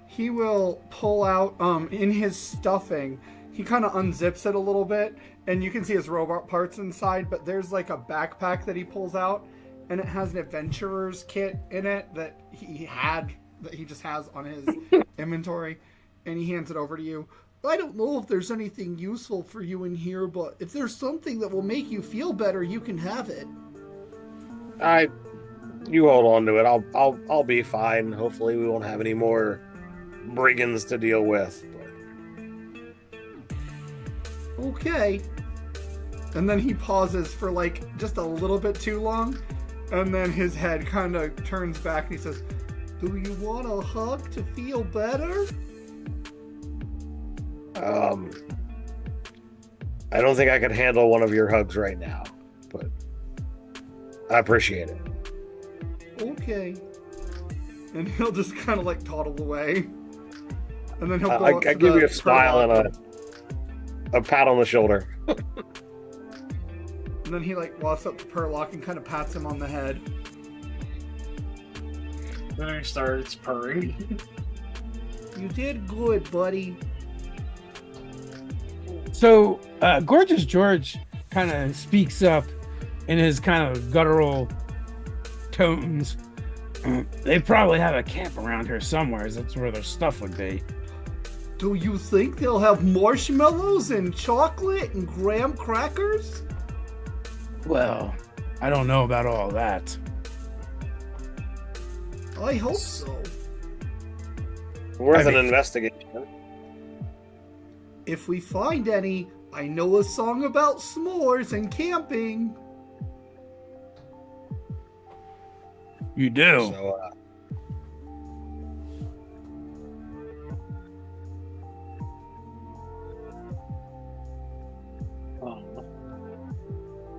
He will pull out, in his stuffing, he kind of unzips it a little bit, and you can see his robot parts inside, but there's like a backpack that he pulls out, and it has an adventurer's kit in it that he just has on his inventory, and he hands it over to you. I don't know if there's anything useful for you in here, but if there's something that will make you feel better, you can have it. You hold on to it. I'll be fine. Hopefully we won't have any more brigands to deal with. Okay. And then he pauses for like just a little bit too long, and then his head kind of turns back and he says, "Do you want a hug to feel better?" I don't think I could handle one of your hugs right now, but I appreciate it. Okay. And he'll just kind of like toddle away. And then he'll go I up to give the you a smile and a pat on the shoulder. And then he like walks up to Perlock and kind of pats him on the head. Then he starts purring. You did good, buddy. So, Gorgeous George kind of speaks up in his kind of guttural tones. They probably have a camp around here somewhere. That's where their stuff would be. Do you think they'll have marshmallows and chocolate and graham crackers? Well, I don't know about all that. I hope so. Worth an investigation. If we find any, I know a song about s'mores and camping. You do? So,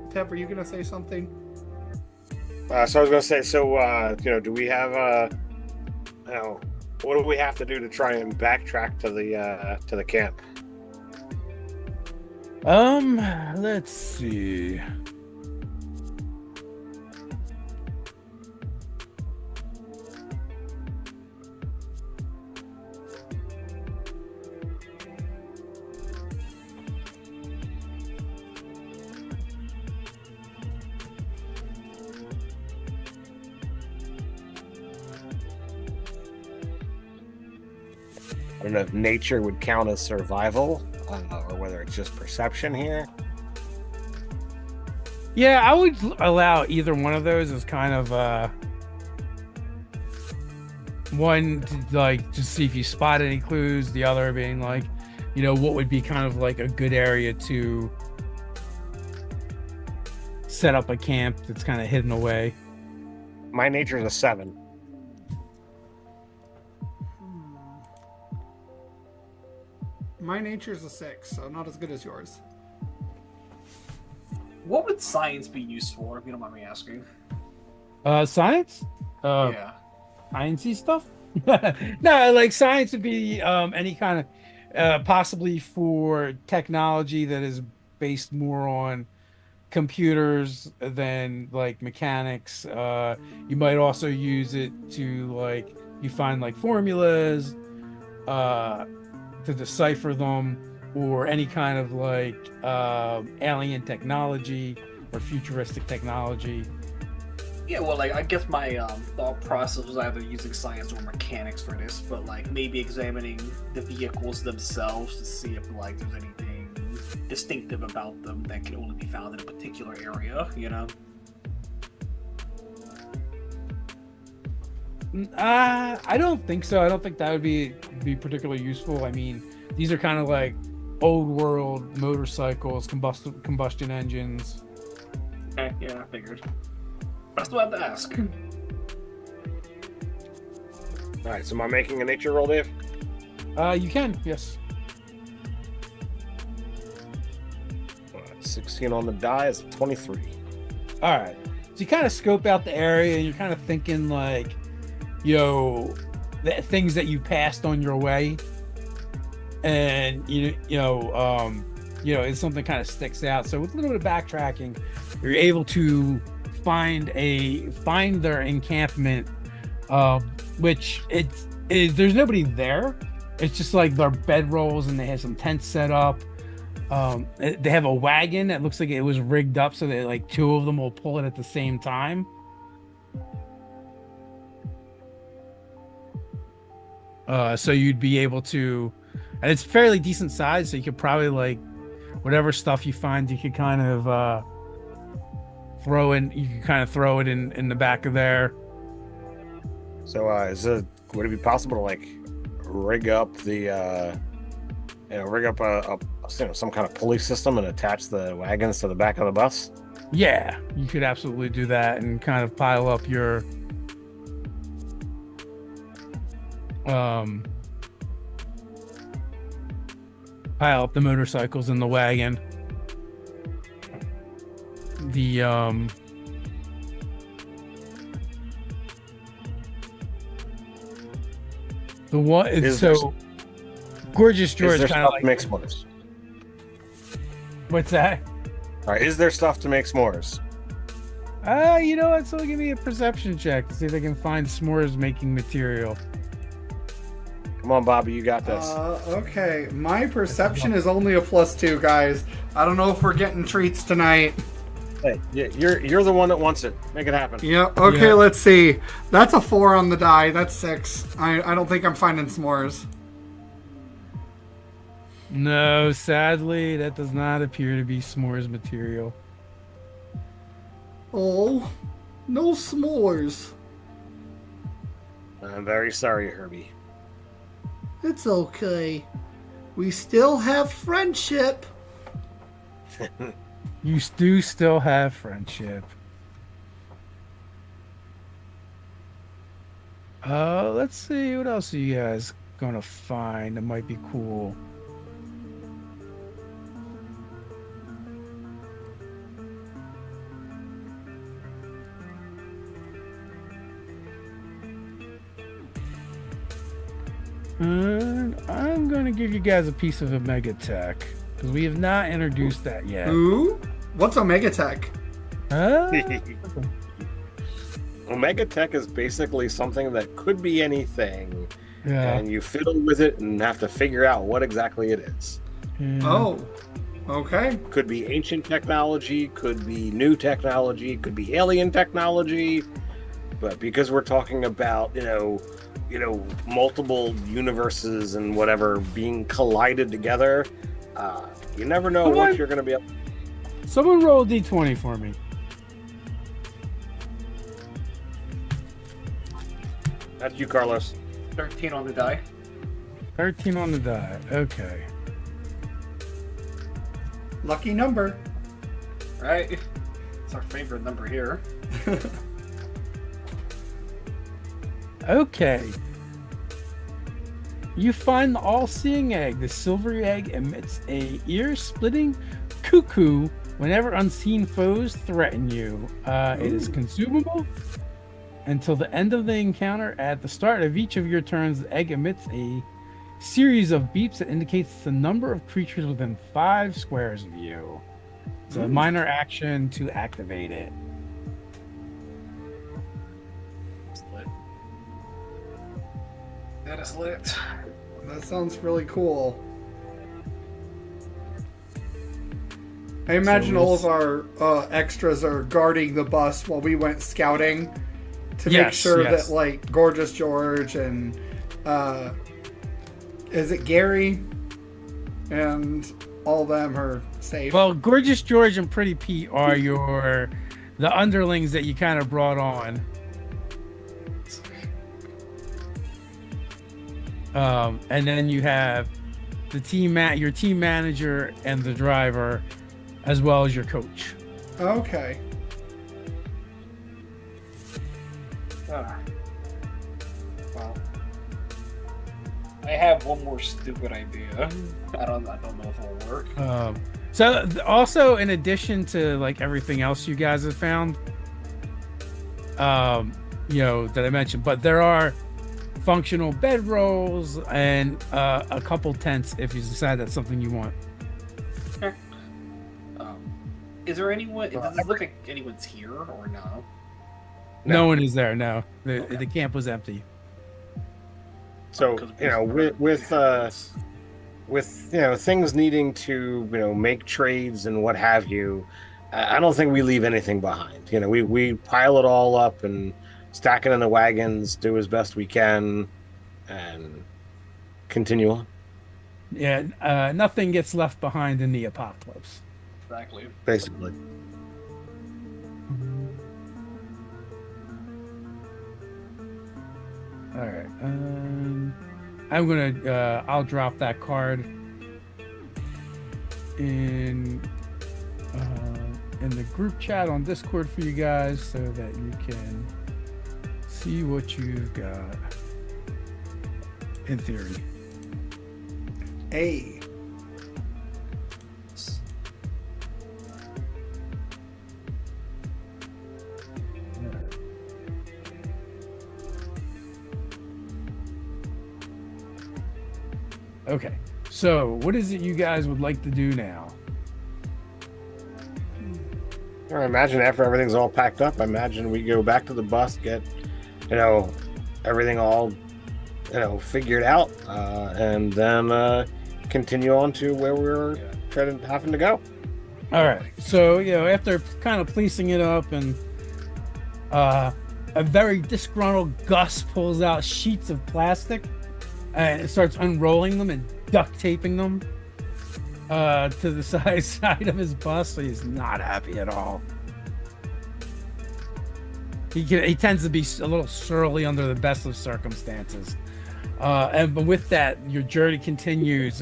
Tep, are you gonna say something? so I was going to say, do we have, what do we have to do to try and backtrack to the camp? Let's see. I don't know if nature would count as survival, or whether it's just perception here. Yeah, I would allow either one of those as kind of one to like just see if you spot any clues, the other being like, what would be kind of like a good area to set up a camp that's kind of hidden away. My nature is a 7. My nature's a 6, so not as good as yours. What would science be used for, if you don't mind me asking? Science? Yeah. Sciencey stuff? No, like science would be any kind of possibly for technology that is based more on computers than like mechanics. You might also use it to like you find like formulas to decipher them, or any kind of like alien technology or futuristic technology. Yeah, well, like I guess my thought process was either using science or mechanics for this, but like maybe examining the vehicles themselves to see if like there's anything distinctive about them that can only be found in a particular area, I don't think so. I don't think that would be particularly useful. I mean, these are kind of like old world motorcycles, combustion engines. Okay, yeah, I figured. But I still have to ask. All right, so am I making a nature roll, Dave? You can, yes. 16 on the die is 23. All right. So you kind of scope out the area, and you're kind of thinking like, the things that you passed on your way, and it's something kind of sticks out. So with a little bit of backtracking, you're able to find their encampment, which there's nobody there, It's just like their bedrolls, and they have some tents set up. They have a wagon that looks like it was rigged up so that like two of them will pull it at the same time. So you'd be able to, and it's fairly decent size, so you could probably like whatever stuff you find, you could kind of throw in. You could kind of throw it in the back of there. So would it be possible to like rig up some kind of pulley system and attach the wagons to the back of the bus? Yeah, you could absolutely do that and kind of pile up your pile up the motorcycles in the wagon. The one is so Gorgeous George kind of like make s'mores. What's that? All right, is there stuff to make s'mores? You know what? So give me a perception check to see if I can find s'mores making material. Come on, Bobby, you got this. Okay, my perception is only a +2, guys. I don't know if we're getting treats tonight. Hey, you're the one that wants it. Make it happen. Yep. Okay, Yeah. Let's see. That's a 4 on the die. That's 6. I don't think I'm finding s'mores. No, sadly, that does not appear to be s'mores material. Oh, no s'mores. I'm very sorry, Herbie. It's okay. We still have friendship. You do still have friendship. Let's see, what else are you guys gonna find that might be cool? I'm gonna give you guys a piece of Omega Tech because we have not introduced that yet. Ooh, what's Omega Tech? Omega Tech is basically something that could be anything, Yeah. and you fiddle with it and have to figure out what exactly it is. Yeah. Oh, okay. Could be ancient technology, could be new technology, could be alien technology, but because we're talking about multiple universes and whatever being collided together, you never know what you're going to be able. Someone roll a d20 for me. That's you, Carlos. 13 on the die. 13 on the die. Okay. Lucky number. Right? It's our favorite number here. Okay. You find the all-seeing egg. The silvery egg emits a ear-splitting cuckoo whenever unseen foes threaten you. It is consumable until the end of the encounter. At the start of each of your turns, the egg emits a series of beeps that indicates the number of creatures within 5 squares of you. It's a minor action to activate it. It's lit. That is lit. That sounds really cool. I imagine all of our extras are guarding the bus while we went scouting to make sure that, like, Gorgeous George and is it Gary and all them are safe. Well, Gorgeous George and Pretty Pete are the underlings that you kind of brought on. And then you have the your team manager and the driver, as well as your coach. Okay. Well, I have one more stupid idea. I don't know if it'll work. So also, in addition to like everything else you guys have found, that I mentioned, but there are functional bedrolls and a couple tents if you decide that's something you want. Is there anyone? Does it look like anyone's here or no? No one is there. No, the camp was empty. So Because with things needing to make trades and what have you, I don't think we leave anything behind. We pile it all up and stack it in the wagons, do as best we can, and continue on. Yeah, nothing gets left behind in the apocalypse. exactly. Basically. All right. I'll drop that card in the group chat on Discord for you guys so that you can see what you've got in theory. A. Okay. So, what is it you guys would like to do now? I imagine after everything's all packed up, I imagine we go back to the bus, get everything all figured out, and then continue on to where we're having to go. All right. So, after kind of policing it up and a very disgruntled Gus pulls out sheets of plastic and it starts unrolling them and duct taping them to the side of his bus. So he's not happy at all. He tends to be a little surly under the best of circumstances. But with that, your journey continues.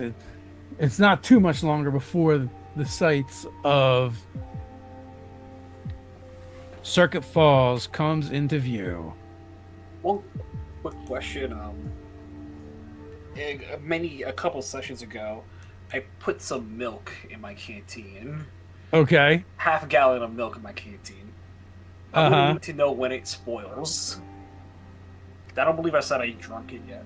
It's not too much longer before the sights of Circuit Falls comes into view. One quick question. A couple sessions ago, I put some milk in my canteen. Okay. Half a gallon of milk in my canteen. I need to know when it spoils. I don't believe I said I drunk it yet.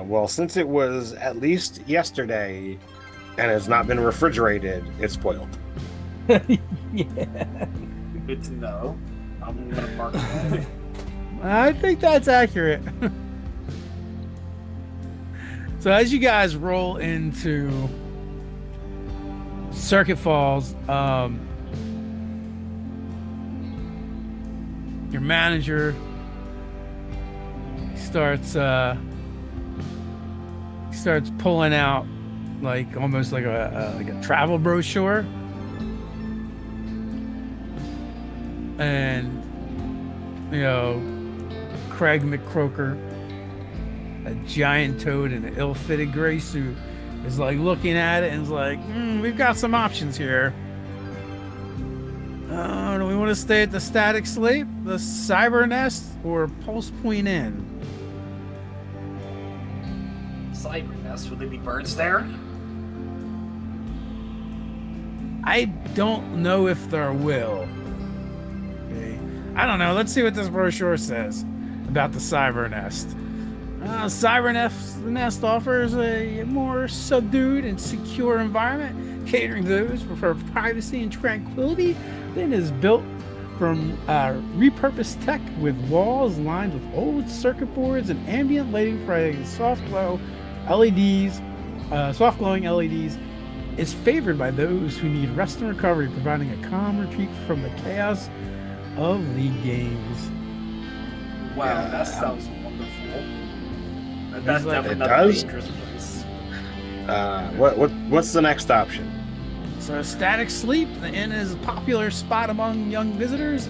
Well, since it was at least yesterday and has not been refrigerated, it's spoiled. Yeah. Good to know. I'm gonna mark that. I think that's accurate. So as you guys roll into Circuit Falls, your manager starts pulling out almost like a travel brochure, and Craig McCroker, a giant toad in an ill-fitted gray suit, is looking at it and is like, we've got some options here. Do we want to stay at the Static Sleep, the Cyber Nest, or Pulse Point Inn? Cyber Nest, would there be birds there? I don't know if there will. Okay. I don't know. Let's see what this brochure says about the Cyber Nest. Cyber Nest offers a more subdued and secure environment, catering to those who prefer privacy and tranquility. Then is built from repurposed tech with walls lined with old circuit boards and ambient lighting providing soft glowing LEDs. It's favored by those who need rest and recovery, providing a calm retreat from the chaos of the games. Wow, that sounds wonderful. That's definitely it not does? a dangerous place. What's the next option? So Static Sleep, the inn is a popular spot among young visitors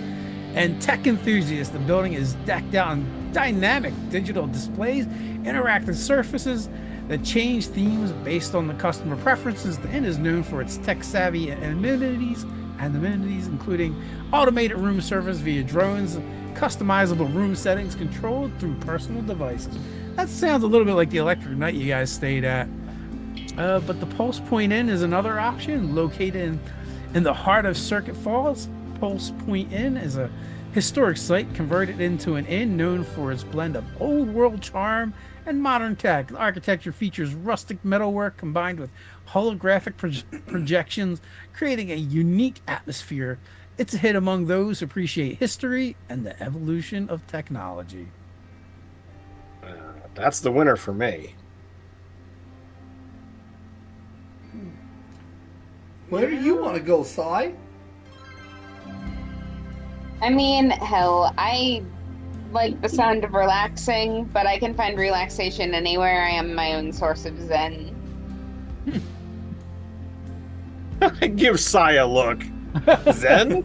and tech enthusiasts. The building is decked out in dynamic digital displays, interactive surfaces that change themes based on the customer preferences. The inn is known for its tech-savvy amenities, including automated room service via drones, customizable room settings controlled through personal devices. That sounds a little bit like the Electric Night you guys stayed at. But the Pulse Point Inn is another option, located in the heart of Circuit Falls. Pulse Point Inn is a historic site converted into an inn known for its blend of old world charm and modern tech. The architecture features rustic metalwork combined with holographic projections, creating a unique atmosphere. It's a hit among those who appreciate history and the evolution of technology. That's the winner for me. Where do you want to go, Sai? I mean, hell, I like the sound of relaxing, but I can find relaxation anywhere. I am my own source of zen. Give Sai a look. Zen?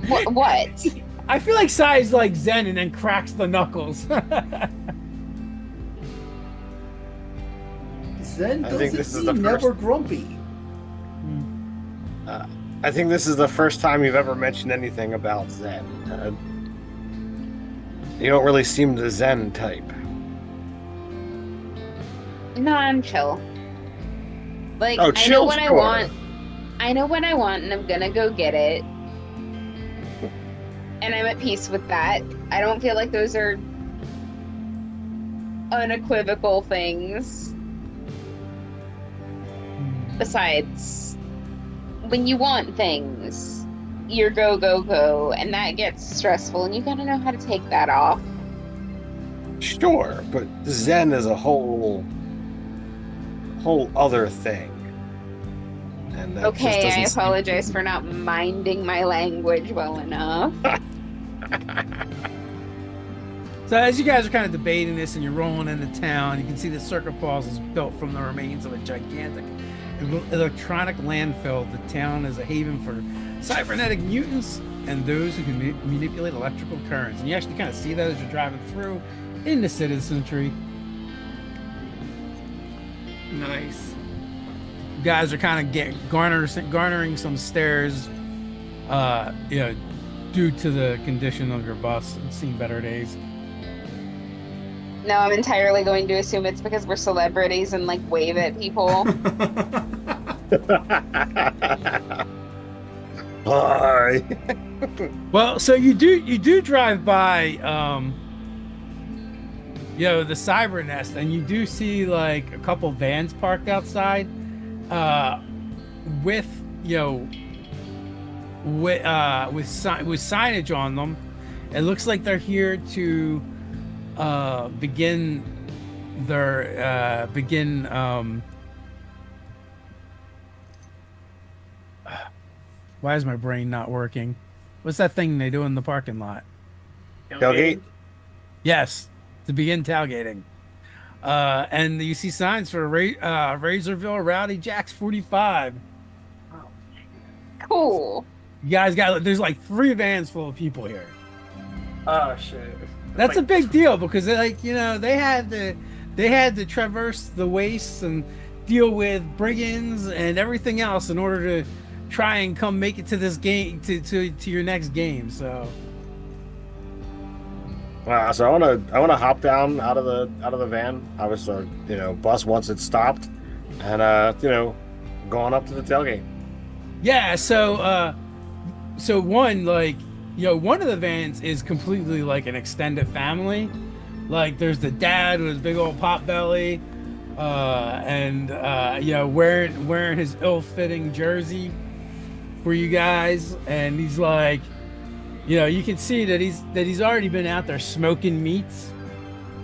What? I feel like Sai's like Zen and then cracks the knuckles. Zen I think doesn't this is seem the first- never grumpy. I think this is the first time you've ever mentioned anything about Zen. You don't really seem the Zen type. No, I'm chill. Like, Oh, I know chill, what I sure. want. I know what I want, and I'm gonna go get it. And I'm at peace with that. I don't feel like those are unequivocal things. Besides, when you want things, you're go, go, go, and that gets stressful, and you gotta know how to take that off. Sure, but Zen is a whole other thing. And that just Okay, I doesn't seem- apologize for not minding my language well enough. So as you guys are kind of debating this and you're rolling into town, you can see that Circuit Falls is built from the remains of a gigantic electronic landfill. The town is a haven for cybernetic mutants and those who can manipulate electrical currents. And you actually kind of see that as you're driving through in the citizenry. Nice. You guys are kind of garnering some stares, due to the condition of your bus and seen better days. No, I'm entirely going to assume it's because we're celebrities and like wave at people. Bye. Well, so you do drive by the cyber nest, and you do see like a couple vans parked outside with signage on them. It looks like they're here to begin why is my brain not working? What's that thing they do in the parking lot? Tailgate? Yes, to begin tailgating. And you see signs for Razorville Rowdy Jacks 45. Cool. You guys there's like 3 vans full of people here. Oh shit. That's a like, big deal because they had to traverse the wastes and deal with brigands and everything else in order to try and come make it to this game to your next game. So Wow, so I wanna hop down out of the van. I was bus once it stopped, and going up to the tailgate. yeah, so one one of the vans is completely like an extended family. Like there's the dad with his big old pot belly, and wearing his ill-fitting jersey for you guys, and he's like, you can see that he's already been out there smoking meats.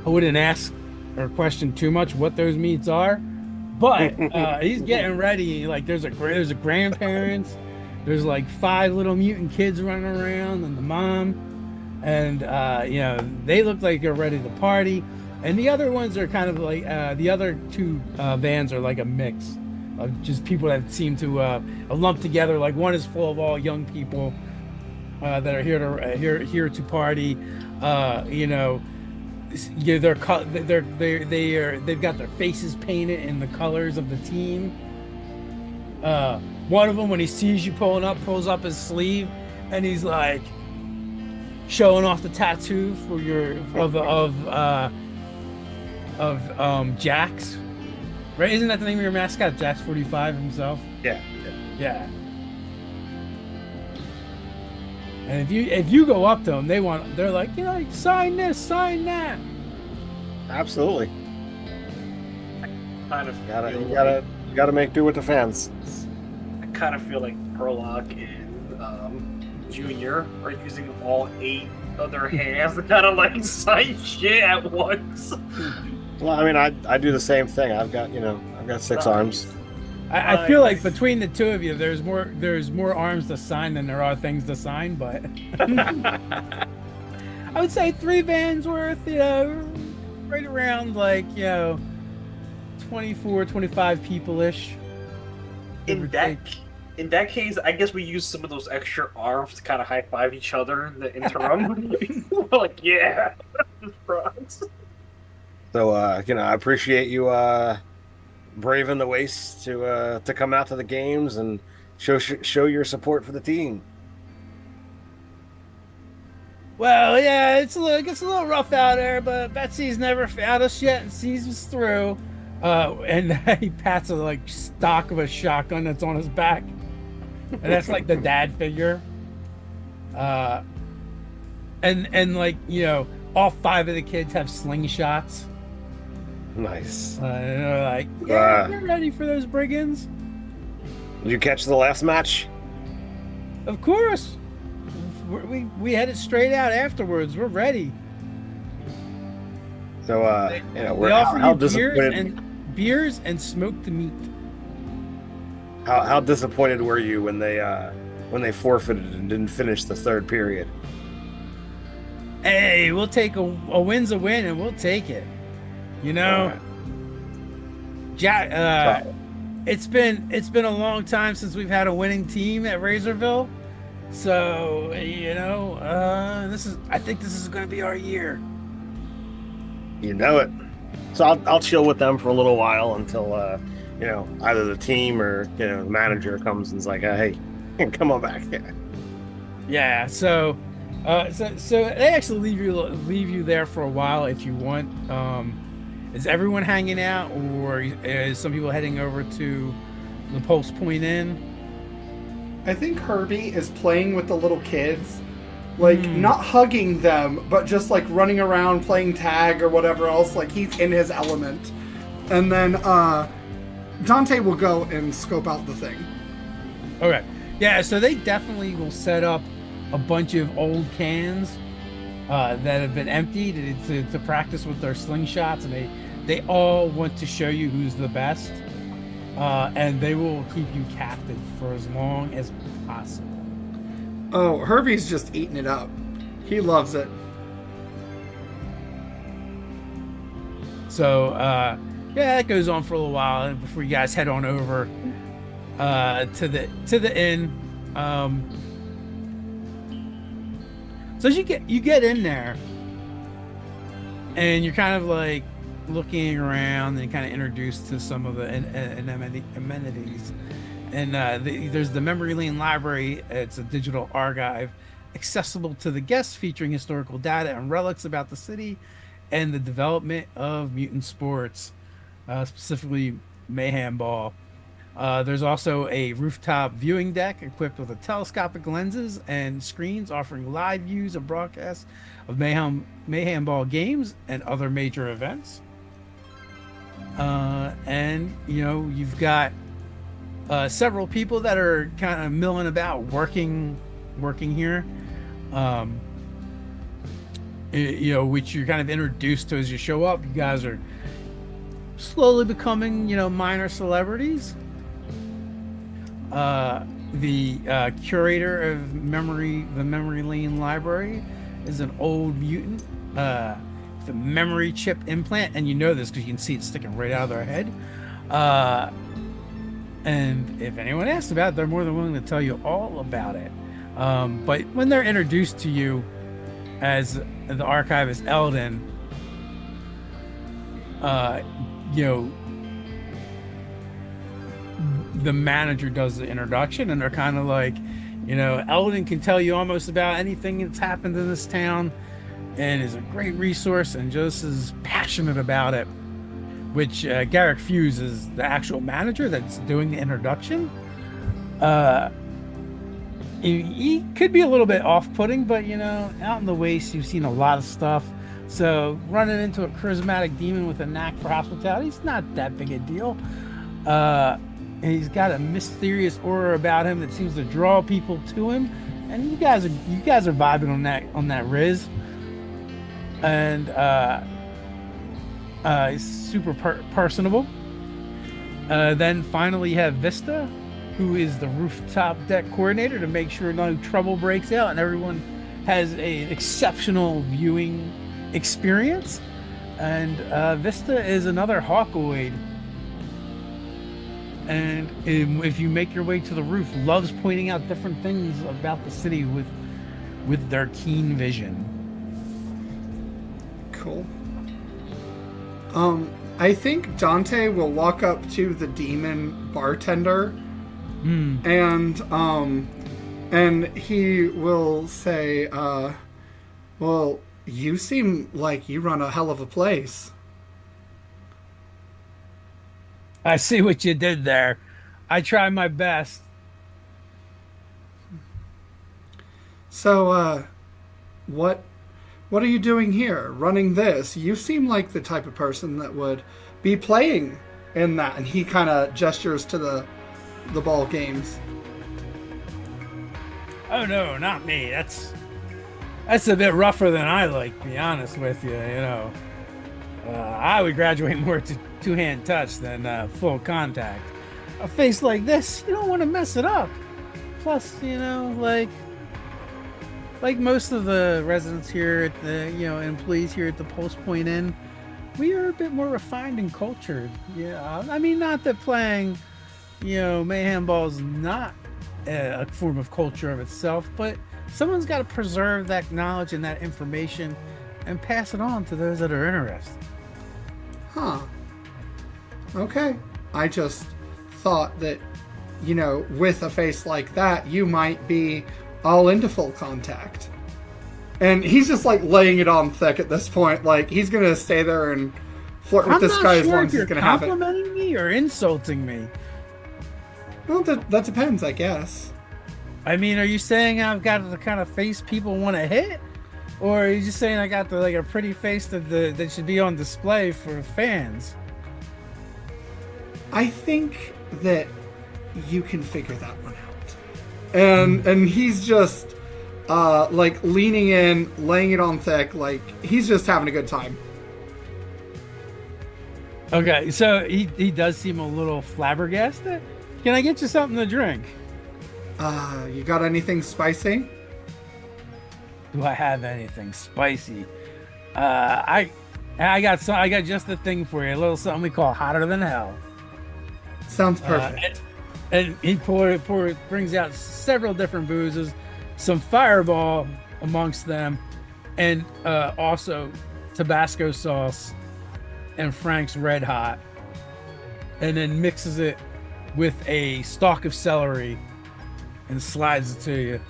I wouldn't ask or question too much what those meats are, but he's getting ready. Like there's a grandparents, there's like 5 little mutant kids running around, and the mom, and they look like they're ready to party. And the other ones are kind of like the other 2 vans are like a mix of just people that seem to lump together. Like one is full of all young people that are here to party. They've got their faces painted in the colors of the team. One of them, when he sees you pulling up, pulls up his sleeve, and he's like showing off the tattoo for Jax. Right? Isn't that the name of your mascot, Jax 45 himself? Yeah. Yeah. And if you go up to them, they're like, sign this, sign that. Absolutely. kind of You gotta make do with the fans. I kind of feel like Perlock and Junior are using all 8 other hands to kind of like sign shit at once. Well, I mean, I do the same thing. I've got six arms. I feel like between the two of you, there's more arms to sign than there are things to sign, but I would say 3 bands worth, right around like, 24, 25 people-ish. In that case, I guess we use some of those extra arms to kind of high-five each other in the interim. We're like, yeah, bronze. So, I appreciate you braving the wastes to come out to the games and show your support for the team. Well, yeah, it gets a little rough out there, but Betsy's never found us yet and sees us through. And he pats a like stock of a shotgun that's on his back, and that's like the dad figure. And like all 5 of the kids have slingshots. Nice. And they're like, yeah, we're ready for those brigands. Did you catch the last match? Of course. We headed straight out afterwards. We're ready. So, they offer you beers and smoked meat. How disappointed were you when they forfeited and didn't finish the 3rd period? Hey, we'll take a win's a win, and we'll take it. Jack. It's been a long time since we've had a winning team at Razorville, so I think this is going to be our year. You know it. So I'll chill with them for a little while until either the team or the manager comes and's like, hey, come on back. Yeah. So they actually leave you there for a while if you want. Is everyone hanging out, or is some people heading over to the Pulse Point Inn? I think Herbie is playing with the little kids. Like, not hugging them, but just, like, running around playing tag or whatever else. Like, he's in his element. And then, Dante will go and scope out the thing. Okay. Yeah, so they definitely will set up a bunch of old cans that have been emptied to practice with their slingshots, and they all want to show you who's the best. And they will keep you captive for as long as possible. Oh, Herbie's just eating it up. He loves it. So, that goes on for a little while before you guys head on over to the inn. So as you get in there, and you're kind of like looking around and kind of introduced to some of the amenities. And there's the Memory Lane Library. It's a digital archive accessible to the guests, featuring historical data and relics about the city and the development of mutant sports, specifically Mayhemball. There's also a rooftop viewing deck equipped with telescopic lenses and screens offering live views of broadcasts of Mayhemball games and other major events. And you've got several people that are kind of milling about working here, which you're kind of introduced to as you show up. You guys are slowly becoming minor celebrities. The curator of the Memory Lane Library is an old mutant with a memory chip implant, and you know this because you can see it sticking right out of their head. And if anyone asks about it, they're more than willing to tell you all about it. But when they're introduced to you as the archivist Eldon, the manager does the introduction, and they're kind of like, Eldon can tell you almost about anything that's happened in this town and is a great resource and just is passionate about it. Which Garrick Fuse is the actual manager that's doing the introduction. He could be a little bit off-putting, but out in the Waste, you've seen a lot of stuff. So running into a charismatic demon with a knack for hospitality is not that big a deal. And he's got a mysterious aura about him that seems to draw people to him. and you guys are vibing on that Riz, and he's super personable. Then finally you have Vista, who is the rooftop deck coordinator to make sure no trouble breaks out and everyone has an exceptional viewing experience. And Vista is another Hawkoid. And if you make your way to the roof, loves pointing out different things about the city with their keen vision. Cool. I think Dante will walk up to the demon bartender, and he will say, "Well, you seem like you run a hell of a place." I see what you did there. I try my best. So, what are you doing here, running this? You seem like the type of person that would be playing in that. And he kind of gestures to the ball games. Oh no, not me. That's a bit rougher than I like, to be honest with you. I would graduate more to two-hand touch than full contact. A face like this, you don't want to mess it up. Plus, like most of the residents here at the, employees here at the Pulse Point Inn, we are a bit more refined and cultured. Yeah, I mean, not that playing, Mayhemball is not a form of culture of itself, but someone's got to preserve that knowledge and that information and pass it on to those that are interested. Huh. Okay. I just thought that, with a face like that, you might be all into full contact. And he's just like laying it on thick at this point. Like, he's going to stay there and flirt with this guy as long as he's going to have it. Complimenting me or insulting me? Well, that depends, I guess. I mean, are you saying I've got the kind of face people want to hit? Or are you just saying I got a pretty face that should be on display for fans? I think that you can figure that one out. And he's just leaning in, laying it on thick, like he's just having a good time. Okay, so he does seem a little flabbergasted. Can I get you something to drink? You got anything spicy? Do I have anything spicy? I got just the thing for you. A little something we call hotter than hell. Sounds perfect. And he brings out several different boozes, some Fireball amongst them, and also Tabasco sauce and Frank's Red Hot, and then mixes it with a stalk of celery and slides it to you.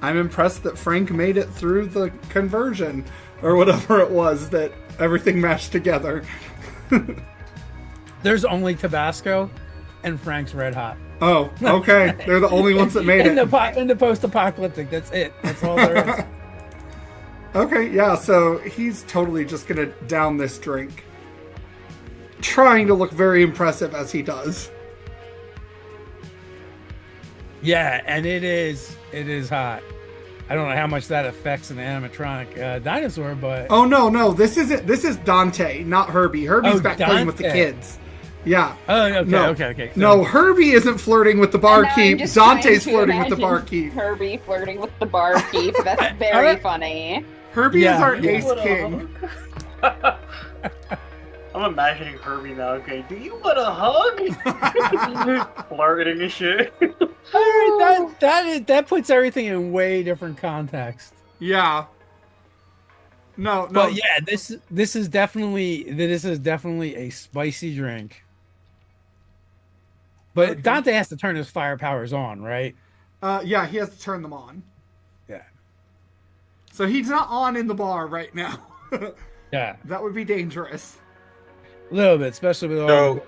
I'm impressed that Frank made it through the conversion, or whatever it was, that everything mashed together. There's only Tabasco and Frank's Red Hot. Oh, okay. They're the only ones that made it. In the post-apocalyptic, that's it. That's all there is. Okay, yeah, so he's totally just going to down this drink. Trying to look very impressive as he does. Yeah, and it is hot. I don't know how much that affects an animatronic dinosaur, but... Oh, no, this is Dante, not Herbie. Herbie's back playing with the kids. Yeah. Oh, okay, no. Okay. No, Herbie isn't flirting with the barkeep. Dante's flirting with the barkeep. Herbie flirting with the barkeep. That's very funny. Herbie is our ace king. I'm imagining Herbie now. Okay, do you want a hug? Flirting and shit. All right, that puts everything in way different context. Yeah. No. But yeah, this is definitely a spicy drink. But okay. Dante has to turn his fire powers on, right? Yeah, he has to turn them on. Yeah. So he's not on in the bar right now. Yeah. That would be dangerous. A little bit, especially with all.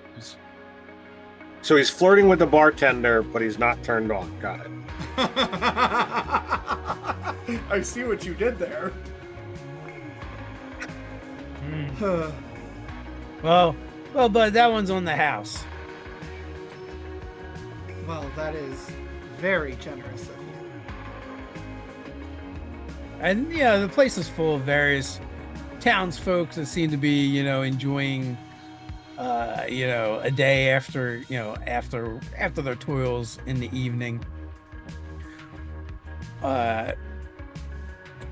So he's flirting with the bartender, but he's not turned on. Got it. I see what you did there. Well, but that one's on the house. Well, that is very generous of you. And yeah, the place is full of various townsfolk that seem to be, enjoying, a day after, after their toils in the evening. And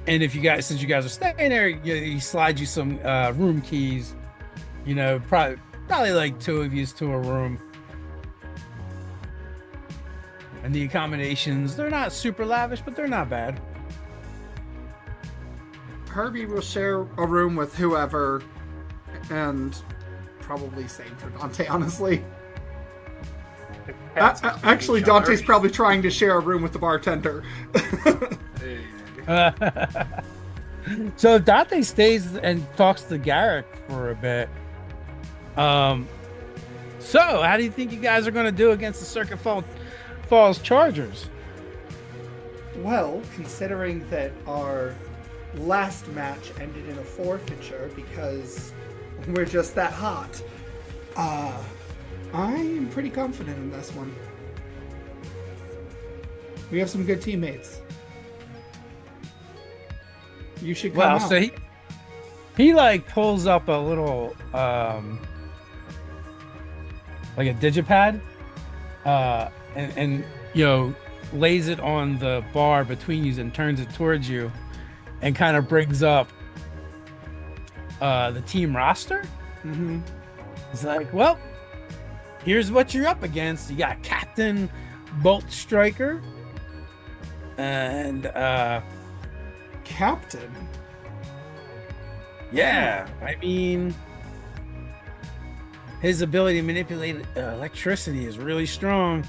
since you guys are staying there, he slides you some room keys. Probably like two of yous to a room. And the accommodations, they're not super lavish, but they're not bad. Herbie will share a room with whoever, and probably same for Dante, honestly. Actually, Dante's probably trying to share a room with the bartender. So Dante stays and talks to Garrick for a bit. So how do you think you guys are going to do against the Circuit Falls Chargers? Well, considering that our last match ended in a forfeiture because we're just that hot, I am pretty confident in this one. We have some good teammates. You should come out. So he like pulls up a little like a digipad and lays it on the bar between you and turns it towards you and kind of brings up the team roster. Mm-hmm. He's like, well, here's what you're up against. You got Captain Bolt Striker and Captain? Yeah, I mean, his ability to manipulate electricity is really strong.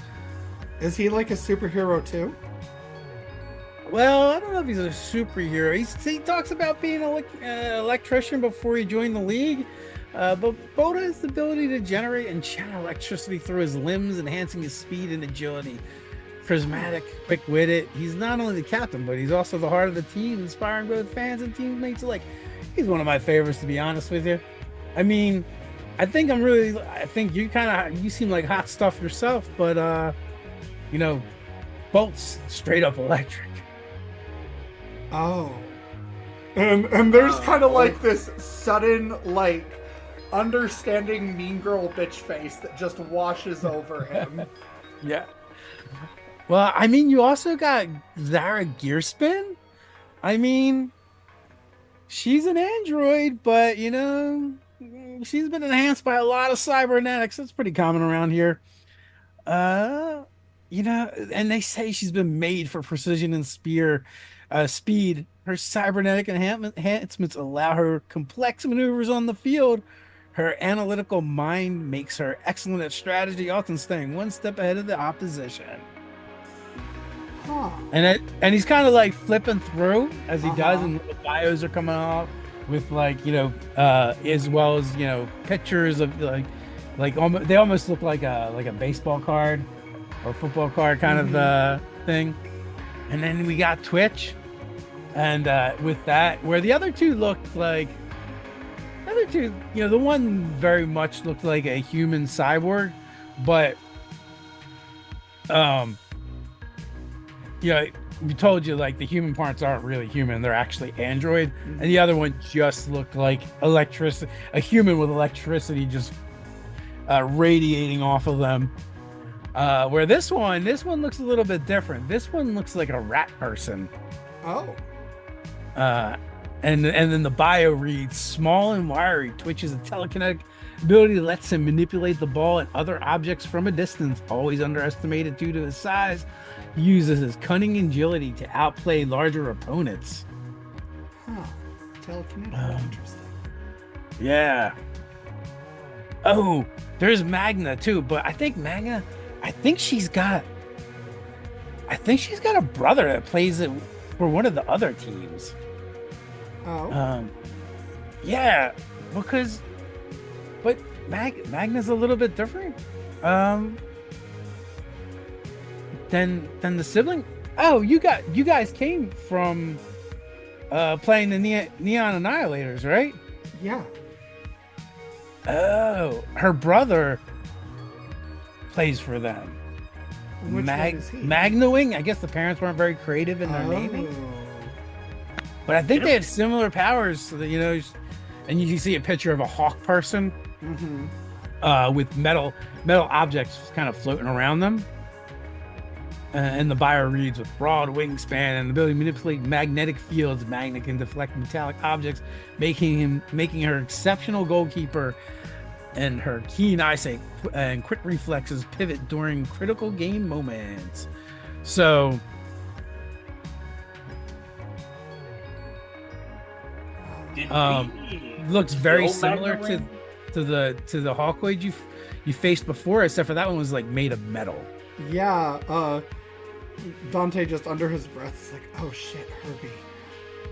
Is he like a superhero too? Well, I don't know if he's a superhero. He talks about being an electrician before he joined the league. But Boda has the ability to generate and channel electricity through his limbs, enhancing his speed and agility. Prismatic, quick-witted. He's not only the captain, but he's also the heart of the team, inspiring both fans and teammates alike. He's one of my favorites, to be honest with you. I mean, I think you seem like hot stuff yourself, but Bolt's straight up electric. Oh. And there's kind of like this sudden, like, understanding mean girl bitch face that just washes over him. Yeah. Well, I mean, you also got Zara Gearspin. I mean, she's an android, but, she's been enhanced by a lot of cybernetics. That's pretty common around here. And they say she's been made for precision and speed. Her cybernetic enhancements allow her complex maneuvers on the field. Her analytical mind makes her excellent at strategy, often staying one step ahead of the opposition. Huh. And he's kind of like flipping through as he does, and the bios are coming off with as well as pictures of they almost look like a baseball card or football card kind of thing. And then we got Twitch, and with that, where the other two looked like the one very much looked like a human cyborg, but we told you like the human parts aren't really human, they're actually android. And the other one just looked like electricity, a human with electricity just radiating off of them. Where this one looks a little bit different. This one looks like a rat person. Oh. And then the bio reads, small and wiry, Twitch is a telekinetic ability that lets him manipulate the ball and other objects from a distance, always underestimated due to his size. He uses his cunning and agility to outplay larger opponents. Huh. Telekinetic. Interesting. Yeah. Oh, there's Magna too, but I think she's got a brother that plays it for one of the other teams. Oh. Yeah, but Magna's a little bit different. Than the sibling. Oh, you guys came from playing the Neon Annihilators, right? Yeah. Oh, her brother plays for them. Which one is he? Magnawing. I guess the parents weren't very creative in their naming. But I think they have similar powers, so that, and you can see a picture of a hawk person with metal objects kind of floating around them. And the bio reads with broad wingspan and the ability to manipulate magnetic fields. Magna can deflect metallic objects, making her exceptional goalkeeper, and her keen eyesight and quick reflexes pivot during critical game moments. So looks very similar to the Hawkblade you faced before, except for that one was like made of metal. Yeah, Dante just under his breath is like, oh shit, Herbie.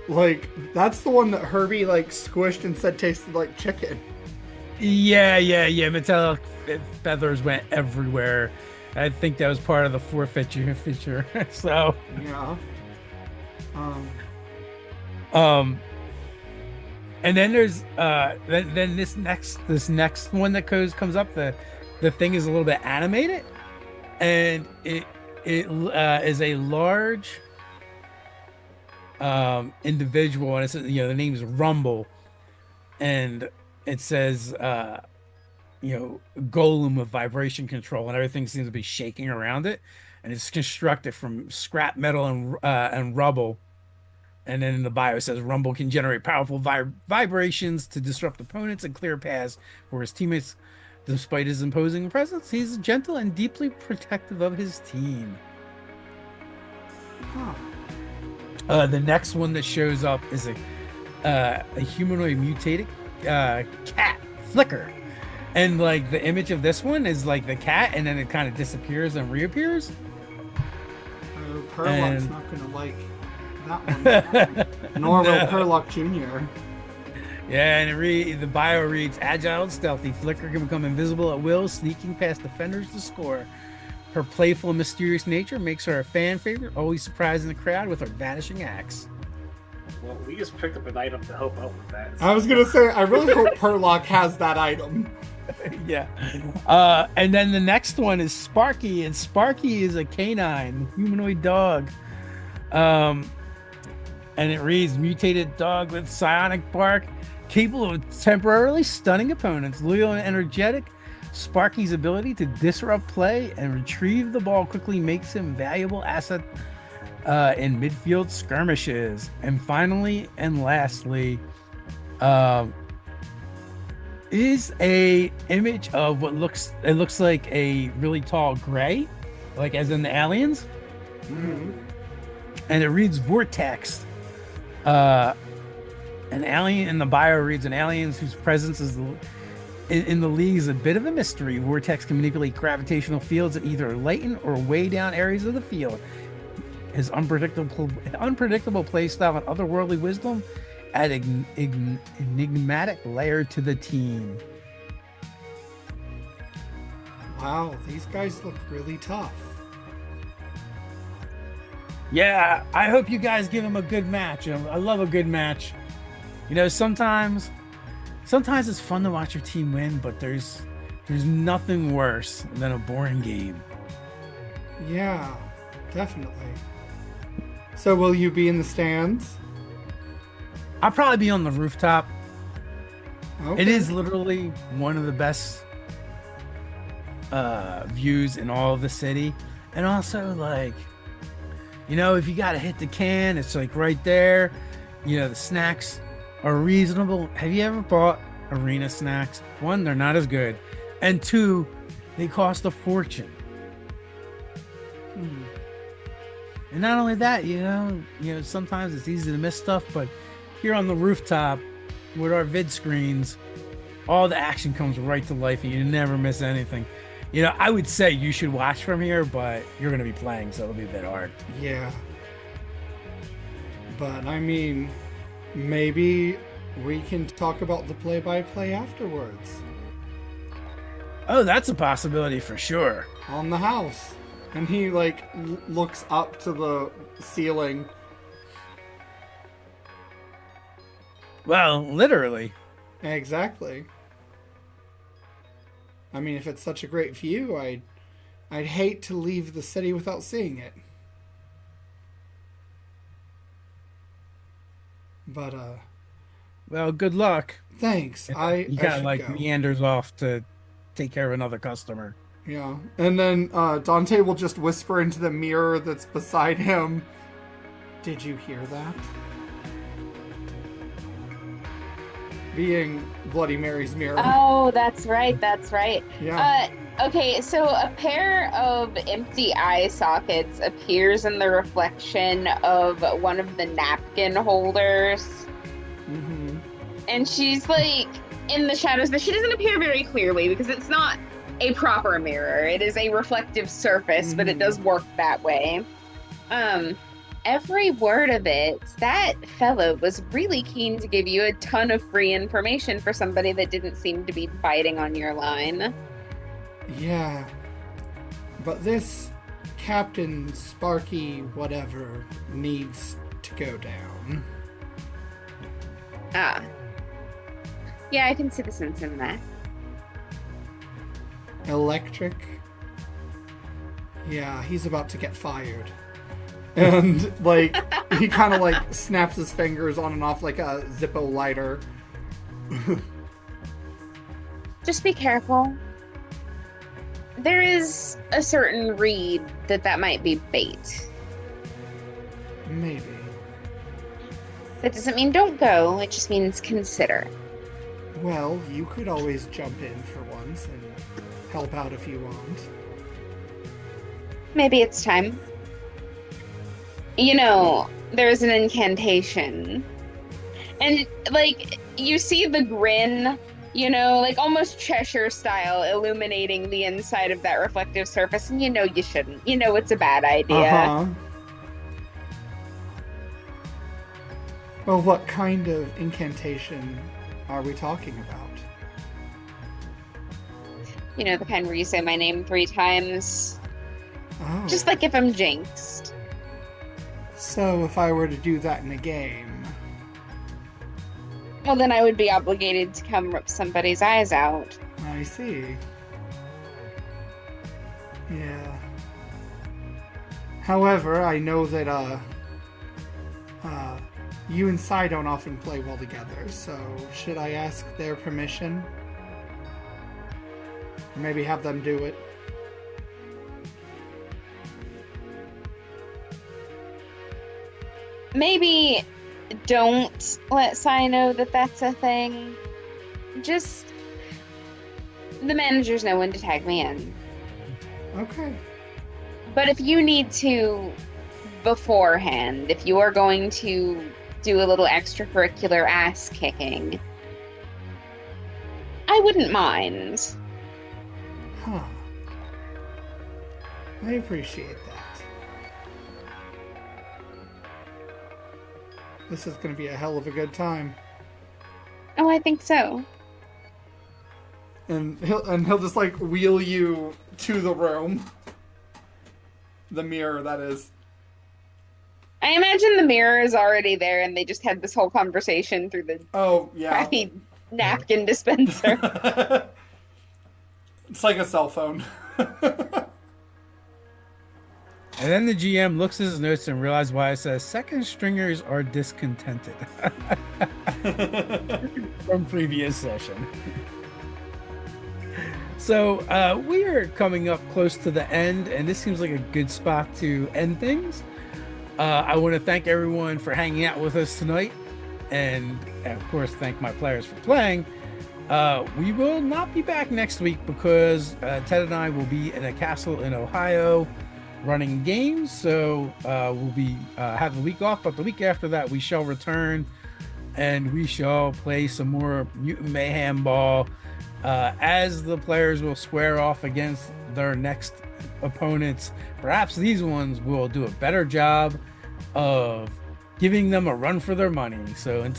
Like, that's the one that Herbie like squished and said tasted like chicken. Yeah. Metallic feathers went everywhere. I think that was part of the forfeiture feature. So yeah. And then there's then this next one that comes up. The thing is a little bit animated, and it is a large individual, and it's the name is Rumble, and it says golem with vibration control, and everything seems to be shaking around it, and it's constructed from scrap metal and rubble. And then in the bio it says Rumble can generate powerful vibrations to disrupt opponents and clear paths for his teammates. Despite his imposing presence, he's gentle and deeply protective of his team. The next one that shows up is a humanoid mutated cat, Flicker. And like the image of this one is like the cat, and then it kind of disappears and reappears. Perlock's not gonna like that one. Nor will Perlock Jr. Yeah, and the bio reads, agile and stealthy, Flicker can become invisible at will, sneaking past defenders to score. Her playful and mysterious nature makes her a fan favorite, always surprising the crowd with her vanishing axe. Well, we just picked up an item to help out with that. I was gonna say, I really hope Perlock has that item. Yeah. And then the next one is Sparky, and Sparky is a canine humanoid dog. And it reads, mutated dog with psionic bark, capable of temporarily stunning opponents, loyal and energetic. Sparky's ability to disrupt play and retrieve the ball quickly makes him a valuable asset in midfield skirmishes. And finally and lastly, is a image of what looks like a really tall gray, like as in the aliens. Mm-hmm. And it reads Vortex. An alien in the bio reads, an alien whose presence is in the league is a bit of a mystery. Vortex can manipulate gravitational fields and either lighten or weigh down areas of the field. His unpredictable play style and otherworldly wisdom add enigmatic layer to the team. Wow, these guys look really tough. Yeah, I hope you guys give him a good match. I love a good match. Sometimes it's fun to watch your team win, but there's nothing worse than a boring game. Yeah, definitely. So will you be in the stands? I'll probably be on the rooftop. Okay. It is literally one of the best views in all of the city. And also, like, if you got to hit the can, it's like right there. The snacks are reasonable. Have you ever bought arena snacks? One, they're not as good. And two, they cost a fortune. And not only that, sometimes it's easy to miss stuff, but here on the rooftop with our vid screens, all the action comes right to life and you never miss anything. I would say you should watch from here, but you're going to be playing, so it'll be a bit hard. Yeah. But, I mean, maybe we can talk about the play-by-play afterwards. Oh, that's a possibility for sure. On the house. And he, looks up to the ceiling. Well, literally. Exactly. I mean, if it's such a great view, I'd hate to leave the city without seeing it. But Well, good luck. thanks. He I kind of should like go. meanders off to take care of another customer. Yeah. And then Dante will just whisper into the mirror that's beside him. Did you hear that? Being Bloody Mary's mirror. Oh, that's right. That's right. Yeah. Okay, so a pair of empty eye sockets appears in the reflection of one of the napkin holders. Mm-hmm. And she's like in the shadows, but she doesn't appear very clearly because it's not a proper mirror. It is a reflective surface, but it does work that way. Every word of it, that fellow was really keen to give you a ton of free information for somebody that didn't seem to be biting on your line. Yeah. But this Captain Sparky whatever needs to go down. Ah. Yeah, I can see the sense in that. Electric. Yeah, he's about to get fired. And, like, he kind of, like, snaps his fingers on and off like a Zippo lighter. Just be careful. There is a certain read that might be bait. Maybe. That doesn't mean don't go, it just means consider. Well, you could always jump in for once and help out if you want. Maybe it's time. You know, there's an incantation. And, like, you see the grin, you know, like almost Cheshire style, illuminating the inside of that reflective surface, and you know you shouldn't. You know it's a bad idea. Uh-huh. Well, what kind of incantation are we talking about? You know, the kind where you say my name 3 times. Oh. Just like if I'm jinxed. So if I were to do that in a game... Well, then I would be obligated to come rip somebody's eyes out. I see. Yeah. However, I know that, you and Sai don't often play well together, so should I ask their permission? Or maybe have them do it? Maybe don't let Sai know that that's a thing. Just... the managers know when to tag me in. Okay. But if you need to beforehand, if you are going to do a little extracurricular ass kicking, I wouldn't mind. Huh. I appreciate that. This is going to be a hell of a good time. Oh, I think so. And he'll just like wheel you to the room. The mirror, that is. I imagine the mirror is already there and they just had this whole conversation through the Oh, yeah. crappy napkin dispenser. It's like a cell phone. And then the GM looks at his notes and realizes why it says second stringers are discontented from previous session. So we are coming up close to the end, and this seems like a good spot to end things. I want to thank everyone for hanging out with us tonight, and of course thank my players for playing. We will not be back next week because Ted and I will be in a castle in Ohio running games, so we'll be have the week off, but the week after that we shall return and we shall play some more Mutant Mayhemball as the players will square off against their next opponents. Perhaps these ones will do a better job of giving them a run for their money. So until